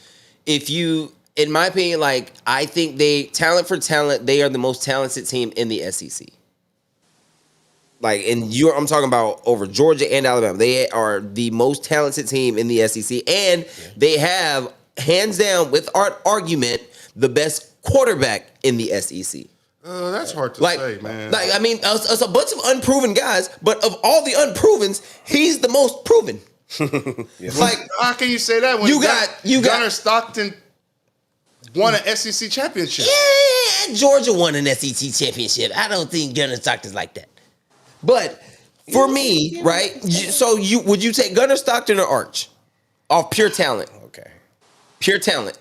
in my opinion, like I think talent for talent, they are the most talented team in the SEC. Like, I'm talking about over Georgia and Alabama. They are the most talented team in the SEC, and they have, hands down, with argument, the best quarterback in the SEC. That's hard to say, man. Like, I mean, it's a bunch of unproven guys, but of all the unprovens, he's the most proven. Like, how can you say that when you got Gunnar Stockton won an SEC championship? Yeah, Georgia won an SEC championship. I don't think Gunnar Stockton's like that. But for me, right? So would you take Gunnar Stockton or Arch? Off pure talent. Okay. Pure talent.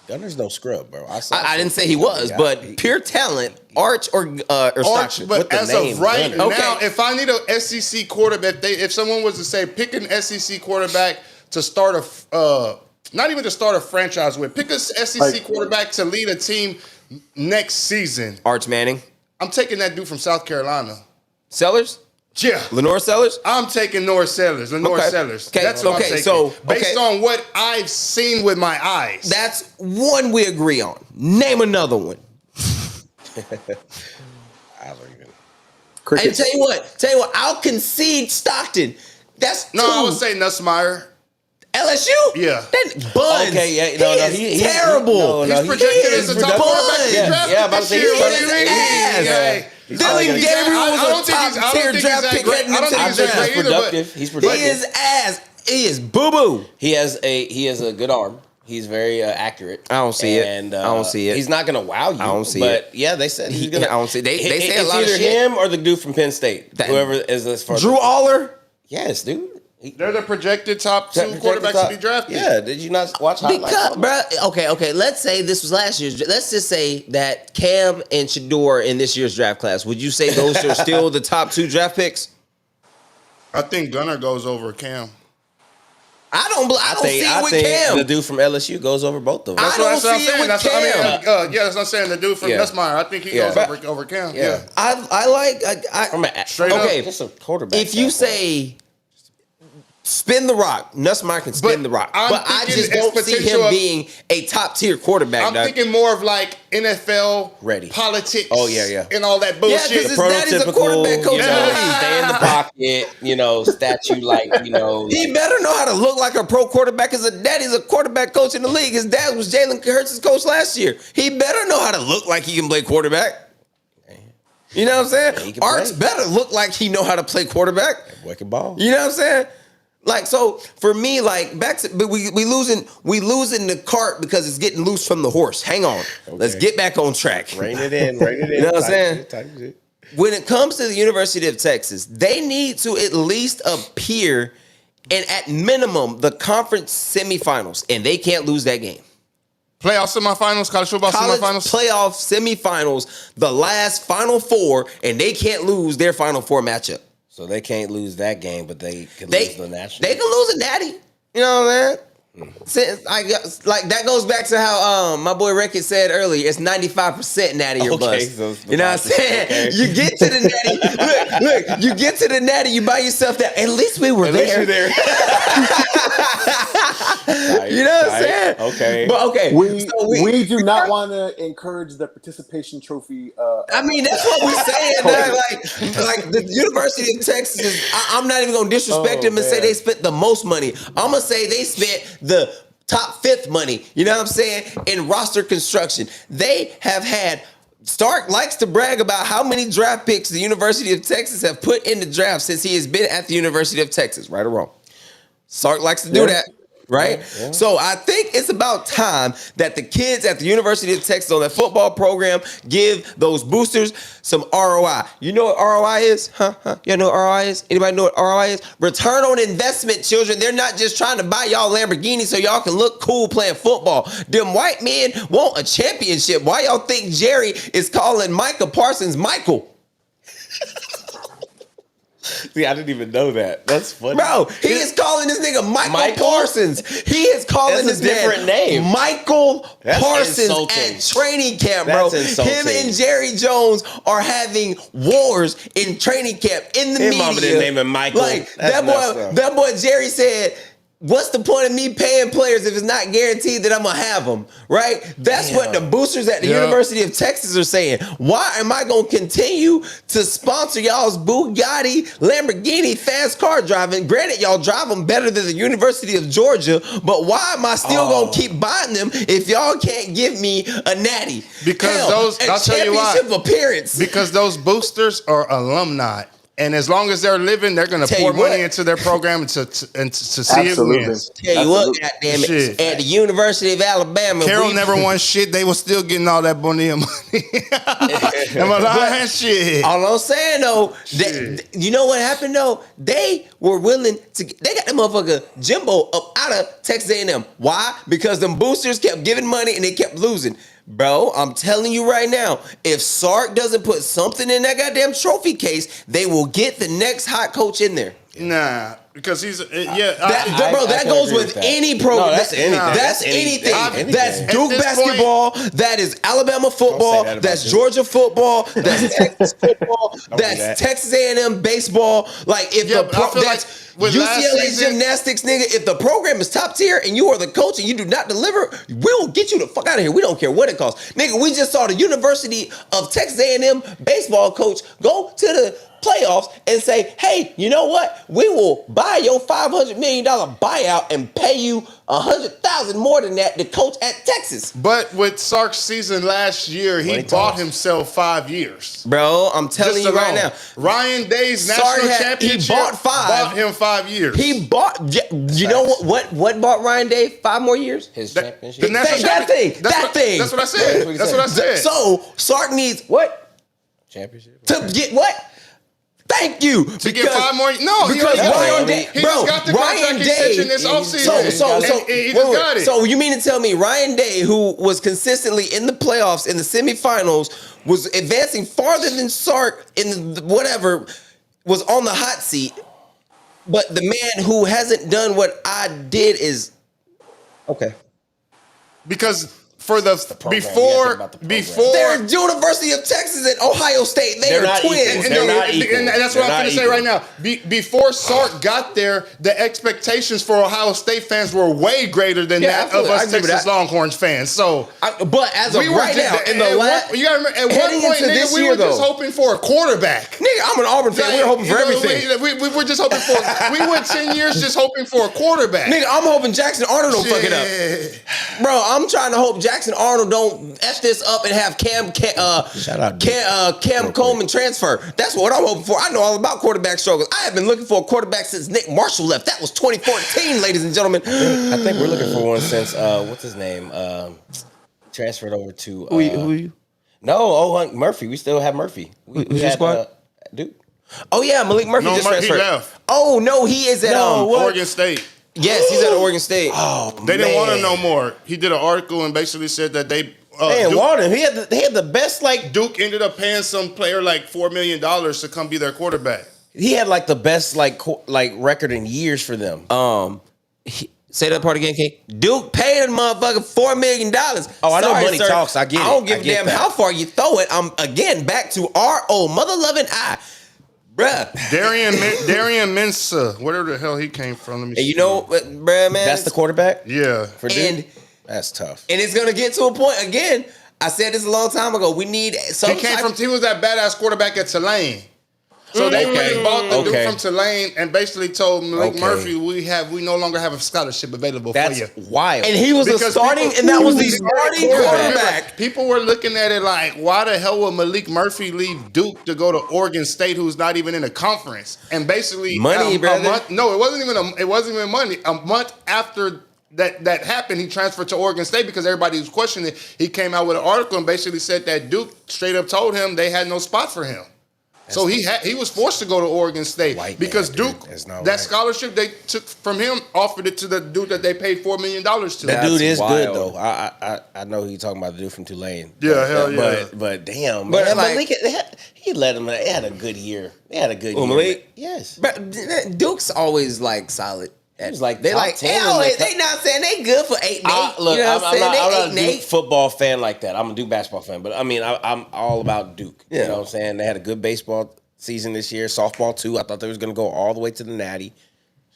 Gunner's no scrub, bro. I didn't say he was, but pure talent, Arch or Arch, Stockton. but as of right Gunner. now, if I need a SEC quarterback, if someone was to say pick an SEC quarterback to start not even to start a franchise with, pick a SEC quarterback to lead a team next season. Arch Manning. I'm taking that dude from South Carolina. Sellers? Yeah. Lenore Sellers? I'm taking Norris Sellers. Lenore Okay. Sellers. Okay. That's what I'm taking. So, based on what I've seen with my eyes. That's one we agree on. Name another one. I don't even. And tell you what, I'll concede Stockton. That's No, two. I would say Nussmeier. LSU? Yeah. That Buns. Okay, yeah, no, He's terrible. He's projected as a top quarterback to be drafted Yeah, about to this say year. he's What do you mean? ass. Yeah. Dylan Gabriel was a top tier draft pick heading into the that draft. great either, but He's He productive. is ass. He is boo boo. He has a good arm. He's very accurate. I don't see it. And, I don't see it. He's not gonna wow you. I don't see but it. yeah, they said he's gonna. I don't see. They say a it's lot of either shit. him or the dude from Penn State. Whoever is this for. Drew Aller. Yes, dude. They're the projected top 2 quarterbacks to be drafted. Yeah, did you not watch highlights? Because, bro, okay. Let's say this was last year's. Let's just say that Cam and Shador in this year's draft class. Would you say those are still the top 2 draft picks? I think Gunnar goes over Cam. I don't see it with Cam. The dude from LSU goes over both of them. I don't see it with Cam. Yeah, that's what I'm saying. The dude from Nussmeier, I think he goes over Cam. Yeah. I like Straight up, just a quarterback. If you say spin the rock, Nussmeier can spin the rock, but I just don't see him being a top tier quarterback. I'm thinking more of like NFL ready politics. Oh yeah, and all that bullshit. Yeah, because his daddy's a quarterback coach. Stay in the pocket, statue like. He better know how to look like a pro quarterback. His daddy's a quarterback coach in the league. His dad was Jalen Hurts' coach last year. He better know how to look like he can play quarterback. You know what I'm saying? Arch better look like he know how to play quarterback. Wicked ball. You know what I'm saying? Like, so for me, like but we losing the cart because it's getting loose from the horse. Hang on, let's get back on track. Rein it in. You know what I'm saying? When it comes to the University of Texas, they need to at least appear in, at minimum, the conference semifinals, and they can't lose that game. Playoff semifinals, college football semifinals, playoff semifinals, the last Final Four, and they can't lose their Final Four matchup. So they can't lose that game, but they can lose the national. They can lose a natty. You know what I'm saying? Like that goes back to how my boy Ricky said earlier. It's 95% natty or bust. So you know what I'm saying? Okay. You get to the natty. Look, you get to the natty. You buy yourself that. At least we were there. You know what I'm saying? Okay. But okay. We do not want to encourage the participation trophy. I mean, that's what we're saying. Like the University of Texas is. I'm not even gonna disrespect them and say they spent the most money. I'm gonna say they spent the top 5th money. You know what I'm saying? In roster construction, they have had. Stark likes to brag about how many draft picks the University of Texas have put in the draft since he has been at the University of Texas. Right or wrong? Stark likes to do that. Right? Yeah. So I think it's about time that the kids at the University of Texas on that football program give those boosters some ROI. You know what ROI is? You know what ROI is? Anybody know what ROI is? Return on investment, children. They're not just trying to buy y'all Lamborghini so y'all can look cool playing football. Them white men want a championship. Why y'all think Jerry is calling Micah Parsons Michael? See, I didn't even know that. That's funny. Bro, he is calling this nigga Michael Parsons. He is calling this different name. Michael Parsons insulting. At training camp, bro. Him and Jerry Jones are having wars in training camp in the media. Mama didn't name him Michael. Like that boy Jerry said, what's the point of me paying players if it's not guaranteed that I'm going to have them, right? That's what the boosters at the University of Texas are saying. Why am I going to continue to sponsor y'all's Bugatti, Lamborghini, fast car driving? Granted, y'all drive them better than the University of Georgia, but why am I still going to keep buying them if y'all can't give me a natty? Because I'll tell you why. Appearance. Because those boosters are alumni. And as long as they're living, they're going to pour money into their program to see it win. Tell you what, goddamn it, at the University of Alabama, Carroll never won shit. They were still getting all that Bonilla money. Shit. All I'm saying though, you know what happened though? They were willing to. They got the motherfucker Jimbo up out of Texas A&M. Why? Because them boosters kept giving money and they kept losing. Bro, I'm telling you right now, if Sark doesn't put something in that goddamn trophy case, they will get the next hot coach in there. Nah, because he's that goes with any program. No, that's anything. That's anything. That's Duke basketball. That is Alabama football. That's Georgia football. That's Texas football. That's Texas A&M baseball. Like if UCLA gymnastics, nigga. If the program is top tier and you are the coach and you do not deliver, we'll get you the fuck out of here. We don't care what it costs, nigga. We just saw the University of Texas A&M baseball coach go to the playoffs and say, hey, you know what? We will buy your $500 million buyout and pay you $100,000 more than that to coach at Texas. But with Sark's season last year, he bought himself 5 years. Bro, I'm telling you right now. Ryan Day's national championship he bought him 5 years. He bought, you know what bought Ryan Day 5 more years? His championship. That thing. That's what I said. That's what I said. So Sark needs what? Championship. To get what? Thank you. To get 5 more. No, because Ryan Day, he just got the contract extension this offseason. He just got it. So you mean to tell me Ryan Day, who was consistently in the playoffs, in the semifinals, was advancing farther than Sark in the whatever, was on the hot seat, but the man who hasn't done what I did is okay. Because for the before they're University of Texas and Ohio State. They're twins. And that's what I'm going to say right now. Before Sark got there, the expectations for Ohio State fans were way greater than that of us Texas Longhorns fans. So, but as of right now, in the last, you got to remember, at one point, nigga, we were just hoping for a quarterback. Nigga, I'm an Auburn fan. We were hoping for everything. We were just hoping for. We went 10 years just hoping for a quarterback. Nigga, I'm hoping Jackson Arnold don't fuck it up. Bro, I'm trying to hope Jackson Arnold don't F this up and have Cam Coleman transfer. That's what I'm hoping for. I know all about quarterback struggles. I have been looking for a quarterback since Nick Marshall left. That was 2014, ladies and gentlemen. I think we're looking for one since what's his name? Transferred over to who you? No, Murphy. We still have Murphy. We had squad? Dude. Oh yeah, Malik Murphy just transferred. He left. Oh no, he is at Oregon State. Yes, he's at Oregon State. Oh, they didn't want him no more. He did an article and basically said that they didn't want him. He had the best Duke ended up paying some player like $4 million to come be their quarterback. He had like the best record in years for them. Say that part again, King. Duke paid a motherfucker $4 million. Oh, I know money talks. I get it. I don't give a damn how far you throw it. I'm again back to our old mother loving eye. Bruh. Darian Mensa, whatever the hell he came from. Let me see. You know, bruh, man. That's the quarterback? Yeah. For Duke? That's tough. And it's going to get to a point, again, I said this a long time ago, we need some he was that badass quarterback at Tulane. So they bought the dude from Tulane and basically told Malik Murphy, we no longer have a scholarship available for you. That's wild. And he was the starting, and that was the starting quarterback. People were looking at it like, why the hell would Malik Murphy leave Duke to go to Oregon State, who's not even in a conference? And basically, money, brother. It wasn't even money. A month after that happened, he transferred to Oregon State because everybody was questioning it. He came out with an article and basically said that Duke straight up told him they had no spot for him. So he was forced to go to Oregon State because Duke, that scholarship they took from him, offered it to the dude that they paid $4 million to. That dude is good though. I know who you're talking about, the dude from Tulane. Yeah, hell yeah. But damn, but man, like, he let him. They had a good year. They had a good year. Malik? Yes. But Duke's always like solid. It's like they like 10 they not saying they good for 8-8. Look, you know I'm not a Duke 8-8. football fan like that. I'm a Duke basketball fan, but I mean, I'm all about Duke. Yeah. You know what I'm saying? They had a good baseball season this year, softball too. I thought they was gonna go all the way to the Natty.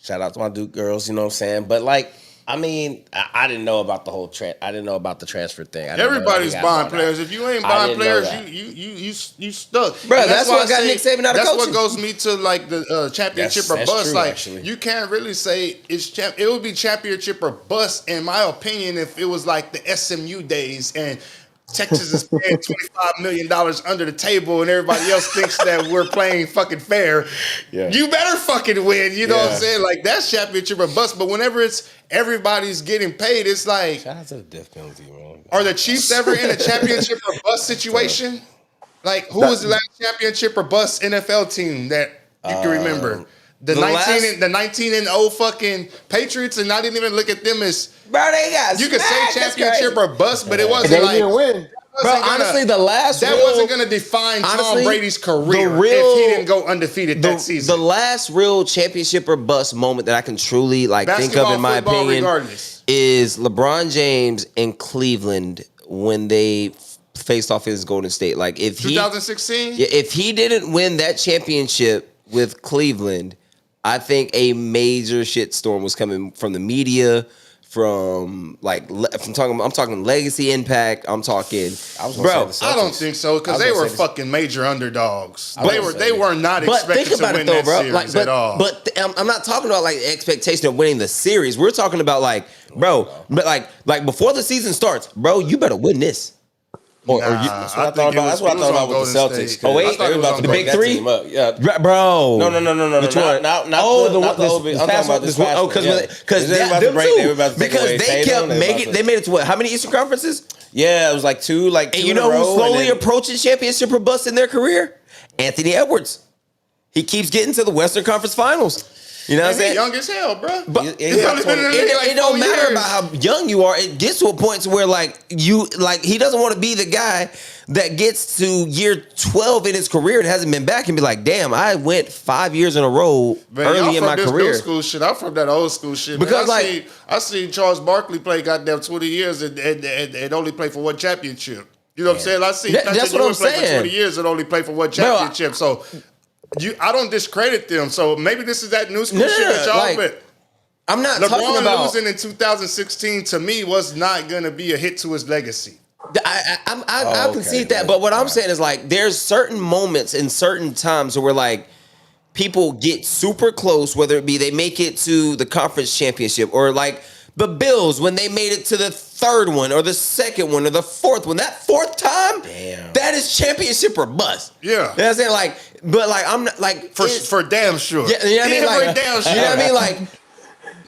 Shout out to my Duke girls, you know what I'm saying? But like, I mean, I didn't know about the whole I didn't know about the transfer thing. Everybody's buying players. If you ain't buying players, you stuck. Bro, that's what got Nick Saban out of coaching. That's what goes me to like the championship or bust. True, like actually. You can't really say it would be championship or bust in my opinion if it was like the SMU days and Texas is paying $25 million under the table and everybody else thinks that we're playing fucking fair. Yeah. You better fucking win. You know what I'm saying? Like, that's championship or bust. But whenever it's everybody's getting paid, it's like, shout out to the death penalty, man. Are the Chiefs ever in a championship or bust situation? Like, who was the last championship or bust NFL team that you can remember? The 19-0 fucking Patriots, and I didn't even look at them as. Bro, they got you could say championship or bust, but it wasn't they like. Didn't win. Bro, honestly, the last that wasn't going to define Tom Brady's career if he didn't go undefeated that season. The last real championship or bust moment that I can truly think of, in my opinion, is LeBron James in Cleveland when they faced off against Golden State. Like, if 2016, if he didn't win that championship with Cleveland, I think a major shitstorm was coming from the media, I'm talking legacy impact. I'm talking, I don't think so because they were fucking major underdogs. They were not expected to win that series at all. But I'm not talking about like the expectation of winning the series. We're talking about but before the season starts, bro, you better win this. That's what I thought about with the Celtics. Oh wait, the big three. Yeah, bro. No. Which one? Not the I'm talking about this one. Oh, because they kept making. They made it to what? How many Eastern Conferences? Yeah, it was like two. And you know who's slowly approaching championship or bust in their career? Anthony Edwards. He keeps getting to the Western Conference Finals. You know what I'm saying? He's young as hell, bro. But He's only been in the league like it don't 4 matter years. about how young you are. It gets to a point to where he doesn't want to be the guy that gets to year 12 in his career and hasn't been back and be like, damn, I went 5 years in a row early in my career. New school shit. I'm from that old school shit. Because man. I seen Charles Barkley play goddamn 20 years and only play for one championship. You know what I'm saying? I seen That's what I'm play saying. for 20 years and only play for one championship. So I don't discredit them. So maybe this is that new school shit that y'all. But I'm not talking LeBron about losing in 2016 to me was not going to be a hit to his legacy. I concede that, but what I'm saying is like there's certain moments and certain times where like people get super close, whether it be they make it to the conference championship or like the Bills when they made it to the third one or the second one or the fourth one. That fourth time, that is championship or bust. Yeah. You know what I'm saying? Like, but like I'm not like for damn sure. Yeah, you know what I mean? Like, for damn sure. You know what I mean? Like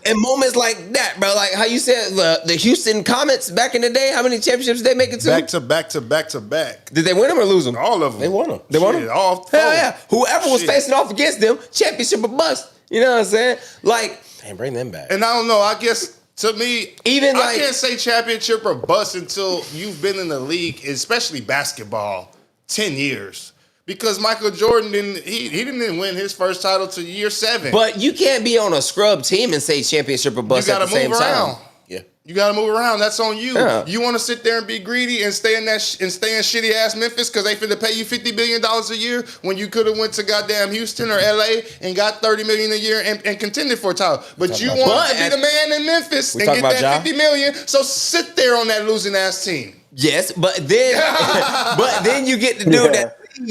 in moments like that, bro, like how you said the Houston Comets back in the day, how many championships did they make it to? Back to back. Did they win them or lose them? All of them. They won them. They won them? All Hell yeah. Whoever was facing off against them, championship or bust. You know what I'm saying? Like, and bring them back. And I don't know, I guess to me, even I can't say championship or bust until you've been in the league, especially basketball, 10 years. Because Michael Jordan didn't win his first title till year 7. But you can't be on a scrub team and say championship or bust at the same time. Yeah. You got to move around. That's on you. Yeah. You want to sit there and be greedy and stay in shitty ass Memphis because they finna pay you $50 billion a year when you could have went to goddamn Houston or LA and got $30 million a year and contended for a title. But you want to be the man in Memphis and get that $50 million. So sit there on that losing ass team. Yes, but then you get to do that. And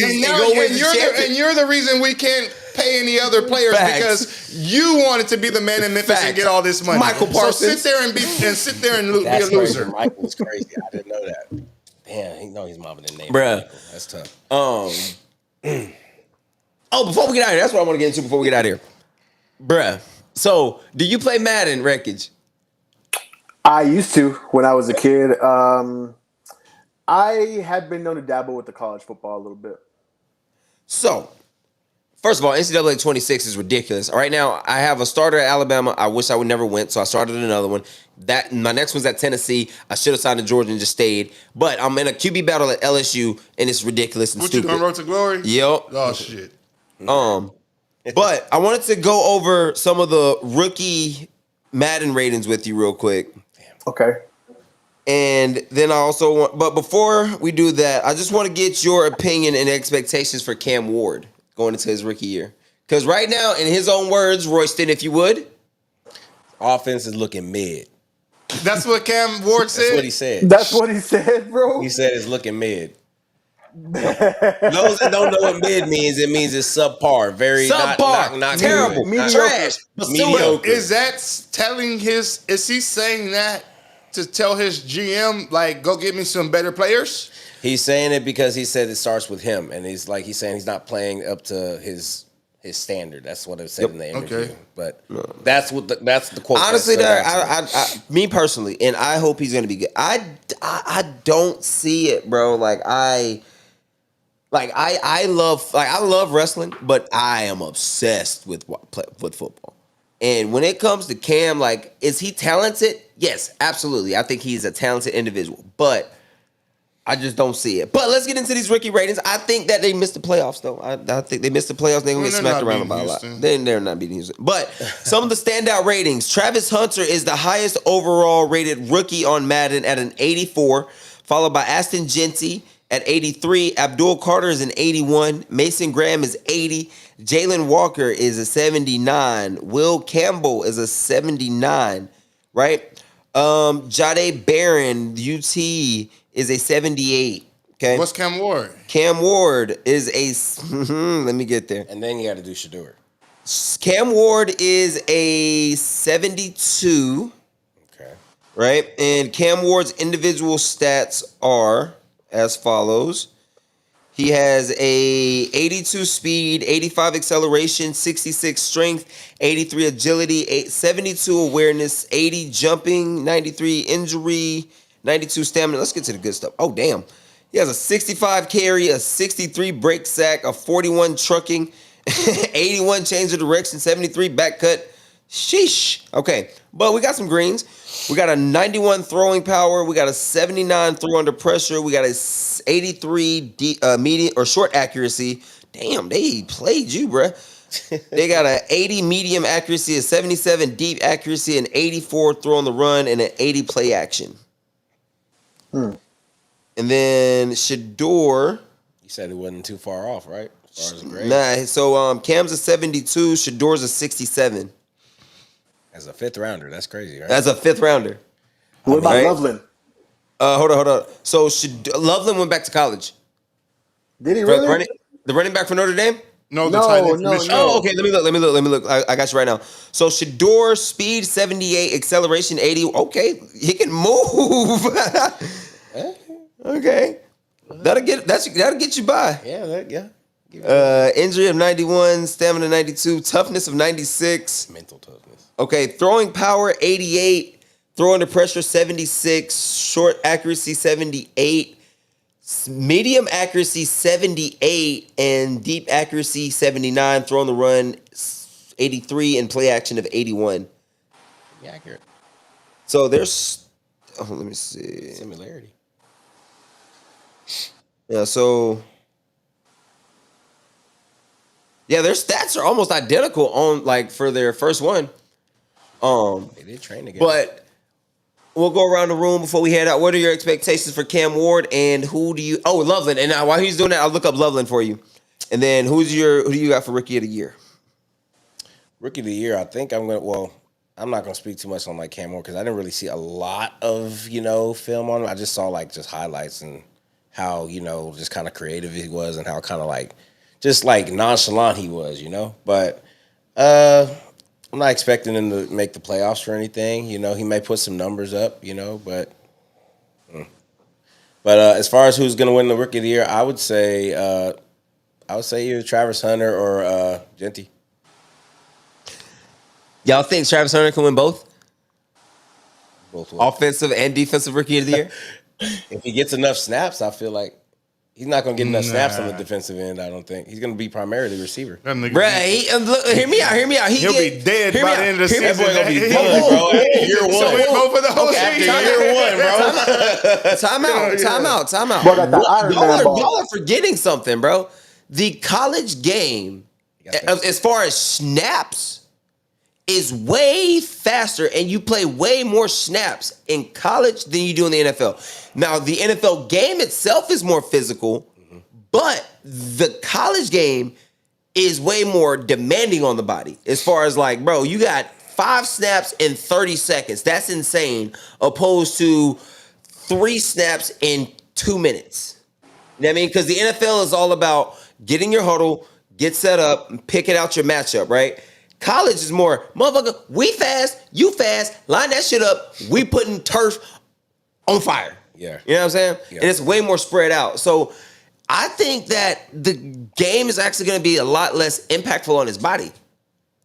you're the reason we can't pay any other players because you wanted to be the man in Memphis and get all this money. Michael Parsons. So sit there and be a loser. Michael was crazy. I didn't know that. Damn, he's mobbing the name. Bruh. Michael. That's tough. Before we get out of here, that's what I want to get into before we get out of here. Bruh. So, do you play Madden, Wreckage? I used to when I was a kid. I had been known to dabble with the college football a little bit. So, first of all, NCAA 26 is ridiculous. Right now, I have a starter at Alabama. I wish I would never went, so I started another one. My next one's at Tennessee. I should have signed to Georgia and just stayed. But I'm in a QB battle at LSU, and it's ridiculous and stupid. What you doing, Road to Glory? Yep. Oh, shit. But I wanted to go over some of the rookie Madden ratings with you real quick. Okay. And then I also want, but before we do that, I just want to get your opinion and expectations for Cam Ward going into his rookie year. Because right now, in his own words, Royston, if you would, offense is looking mid. That's what Cam Ward said? That's what he said. That's what he said, bro? He said it's looking mid. Those that don't know what mid means, it means it's subpar. Very subpar, not terrible, good. trash, mediocre. Is that is he saying that to tell his GM, like, go get me some better players? He's saying it because he said it starts with him, and he's saying he's not playing up to his standard. That's what it said in the interview. Okay. But that's the quote. Honestly, me personally, and I hope he's going to be good. I don't see it, bro. I love wrestling, but I am obsessed with football. And when it comes to Cam, like, is he talented? Yes, absolutely. I think he's a talented individual, but I just don't see it. But let's get into these rookie ratings. I think that they missed the playoffs, though. I think they missed the playoffs. They're going to get smacked around by a lot. They're not beating Houston. But some of the standout ratings. Travis Hunter is the highest overall rated rookie on Madden at an 84, followed by Aston Genty at 83. Abdul Carter is an 81. Mason Graham is 80. Jalen Walker is a 79. Will Campbell is a 79, right? Jade Barron, UT, is a 78. Okay. What's Cam Ward? Cam Ward is a let me get there. And then you got to do Shador. Cam Ward is a 72. Okay. Right? And Cam Ward's individual stats are as follows. He has a 82 speed, 85 acceleration, 66 strength, 83 agility, 72 awareness, 80 jumping, 93 injury, 92 stamina. Let's get to the good stuff. Oh, damn. He has a 65 carry, a 63 break sack, a 41 trucking, 81 change of direction, 73 back cut. Sheesh. Okay, but we got some greens. We got a 91 throwing power. We got a 79 throw under pressure. We got a 83 medium or short accuracy. Damn, they played you, bruh. They got a 80 medium accuracy, a 77 deep accuracy, an 84 throw on the run, and an 80 play action. And then Shador. You said it wasn't too far off, right? As far as the grade. Nah, so Cam's a 72, Shador's a 67. As a 5th rounder, that's crazy, right? As a 5th rounder. What about Right? Loveland? Hold on. So Loveland went back to college. Did he really? The running back for Notre Dame? No, the No, tight end. no, Michigan. Oh, okay. Let me look. I got you right now. So Shador, speed 78, acceleration 80. Okay, he can move. Okay, that'll get you by. Injury of 91, stamina 92, toughness of 96. Mental toughness. Okay, throwing power 88, throw under pressure 76, short accuracy 78. Medium accuracy 78 and deep accuracy 79. Throw on the run 83 and play action of 81. Yeah, accurate. So there's, let me see. Similarity. Yeah, so yeah, their stats are almost identical on like for their first one. They did train together. But we'll go around the room before we head out. What are your expectations for Cam Ward and who do you? Oh, Loveland. And now while he's doing that, I'll look up Loveland for you. And then who do you got for Rookie of the Year? Rookie of the Year, I think I'm not gonna speak too much on like Cam Ward because I didn't really see a lot of film on him. I just saw like just highlights and how just kind of creative he was and how kind of like just like nonchalant he was, But I'm not expecting him to make the playoffs or anything. He may put some numbers up, but as far as who's going to win the Rookie of the Year, I would say either Travis Hunter or Genty. Y'all think Travis Hunter can win both? Both Offensive and defensive Rookie of the Year? If he gets enough snaps, I feel like he's not going to get enough snaps on the defensive end, I don't think. He's going to be primarily receiver. That nigga, Bruh, look, hear me out. he'll be dead by the end of the That season. boy going to be done, bro. After year one. So we go for the whole After season. year one, bro. Time out. Bro got the Iron Man ball. Y'all are forgetting something, bro. The college game, as far as snaps, is way faster and you play way more snaps in college than you do in the NFL. Now, the NFL game itself is more physical, but the college game is way more demanding on the body. As far as like, bro, you got 5 snaps in 30 seconds. That's insane. Opposed to 3 snaps in 2 minutes. You know what I mean? Because the NFL is all about getting your huddle, get set up, and picking out your matchup, right? College is more, motherfucker, we fast, you fast, line that shit up, we putting turf on fire. Yeah. You know what I'm saying? Yeah. And it's way more spread out. So I think that the game is actually going to be a lot less impactful on his body,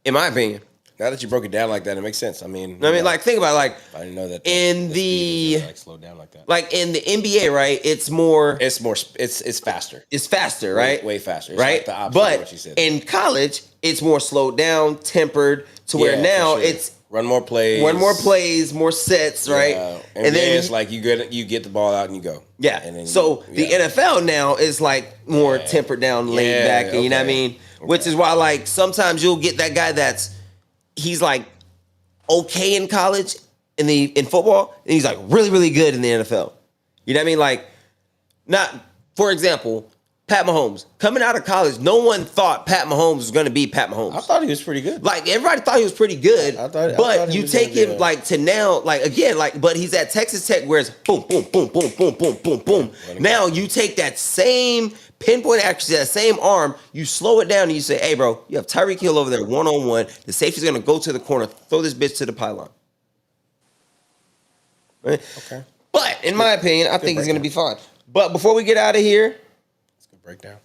in my opinion. Now that you broke it down like that, it makes sense. Like, think about it, like, I didn't know that in speed was like slowed down like that. like in the NBA, right? It's more, It's faster. it's faster, right? Way faster. It's right? like the opposite But of what you said. in college, it's more slowed down, tempered to where Yeah, now for sure. it's run more plays. more sets, right? And then it's like you get the ball out and you go. Yeah. And then So the NFL now is like more tempered down, laid back, and you know what I mean? Which is why like sometimes you'll get that guy he's like okay in college in football, and he's like really, really good in the NFL. You know what I mean? Like, for example, Pat Mahomes. Coming out of college, no one thought Pat Mahomes was going to be Pat Mahomes. I thought he was pretty good. Like, everybody thought he was pretty good. I thought but he you was take gonna be him a- like to now, like again, like, but he's at Texas Tech where it's boom, boom, boom, boom, boom, boom, boom, boom. Now you take that same pinpoint accuracy, that same arm, you slow it down and you say, hey, bro, you have Tyreek Hill over there one-on-one. The safety's going to go to the corner, throw this bitch to the pylon. Right? Okay. But in my opinion, I think he's going to be fine. But before we get out of here, It's a good breakdown.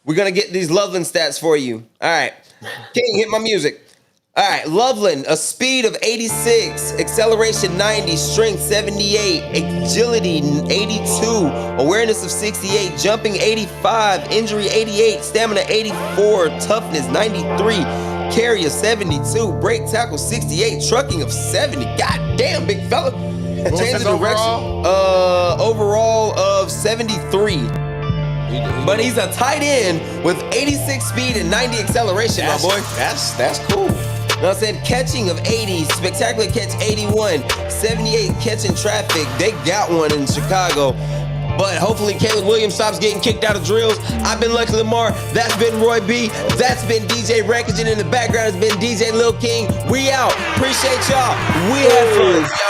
we're going to get these Loveland stats for you. All right. King, hit my music. All right, Loveland, a speed of 86, acceleration 90, strength 78, agility 82, awareness of 68, jumping 85, injury 88, stamina 84, toughness 93, carry of 72, brake tackle 68, trucking of 70. God damn, big fella. Change of direction. Overall of 73. But he's a tight end with 86 speed and 90 acceleration, my boy. That's cool. You know what I'm saying? Catching of 80, spectacular catch 81, 78 catching traffic. They got one in Chicago. But hopefully Caleb Williams stops getting kicked out of drills. I've been Lucky Lamar. That's been Roy B. That's been DJ Reckage. And in the background has been DJ Lil King. We out. Appreciate y'all. We had fun.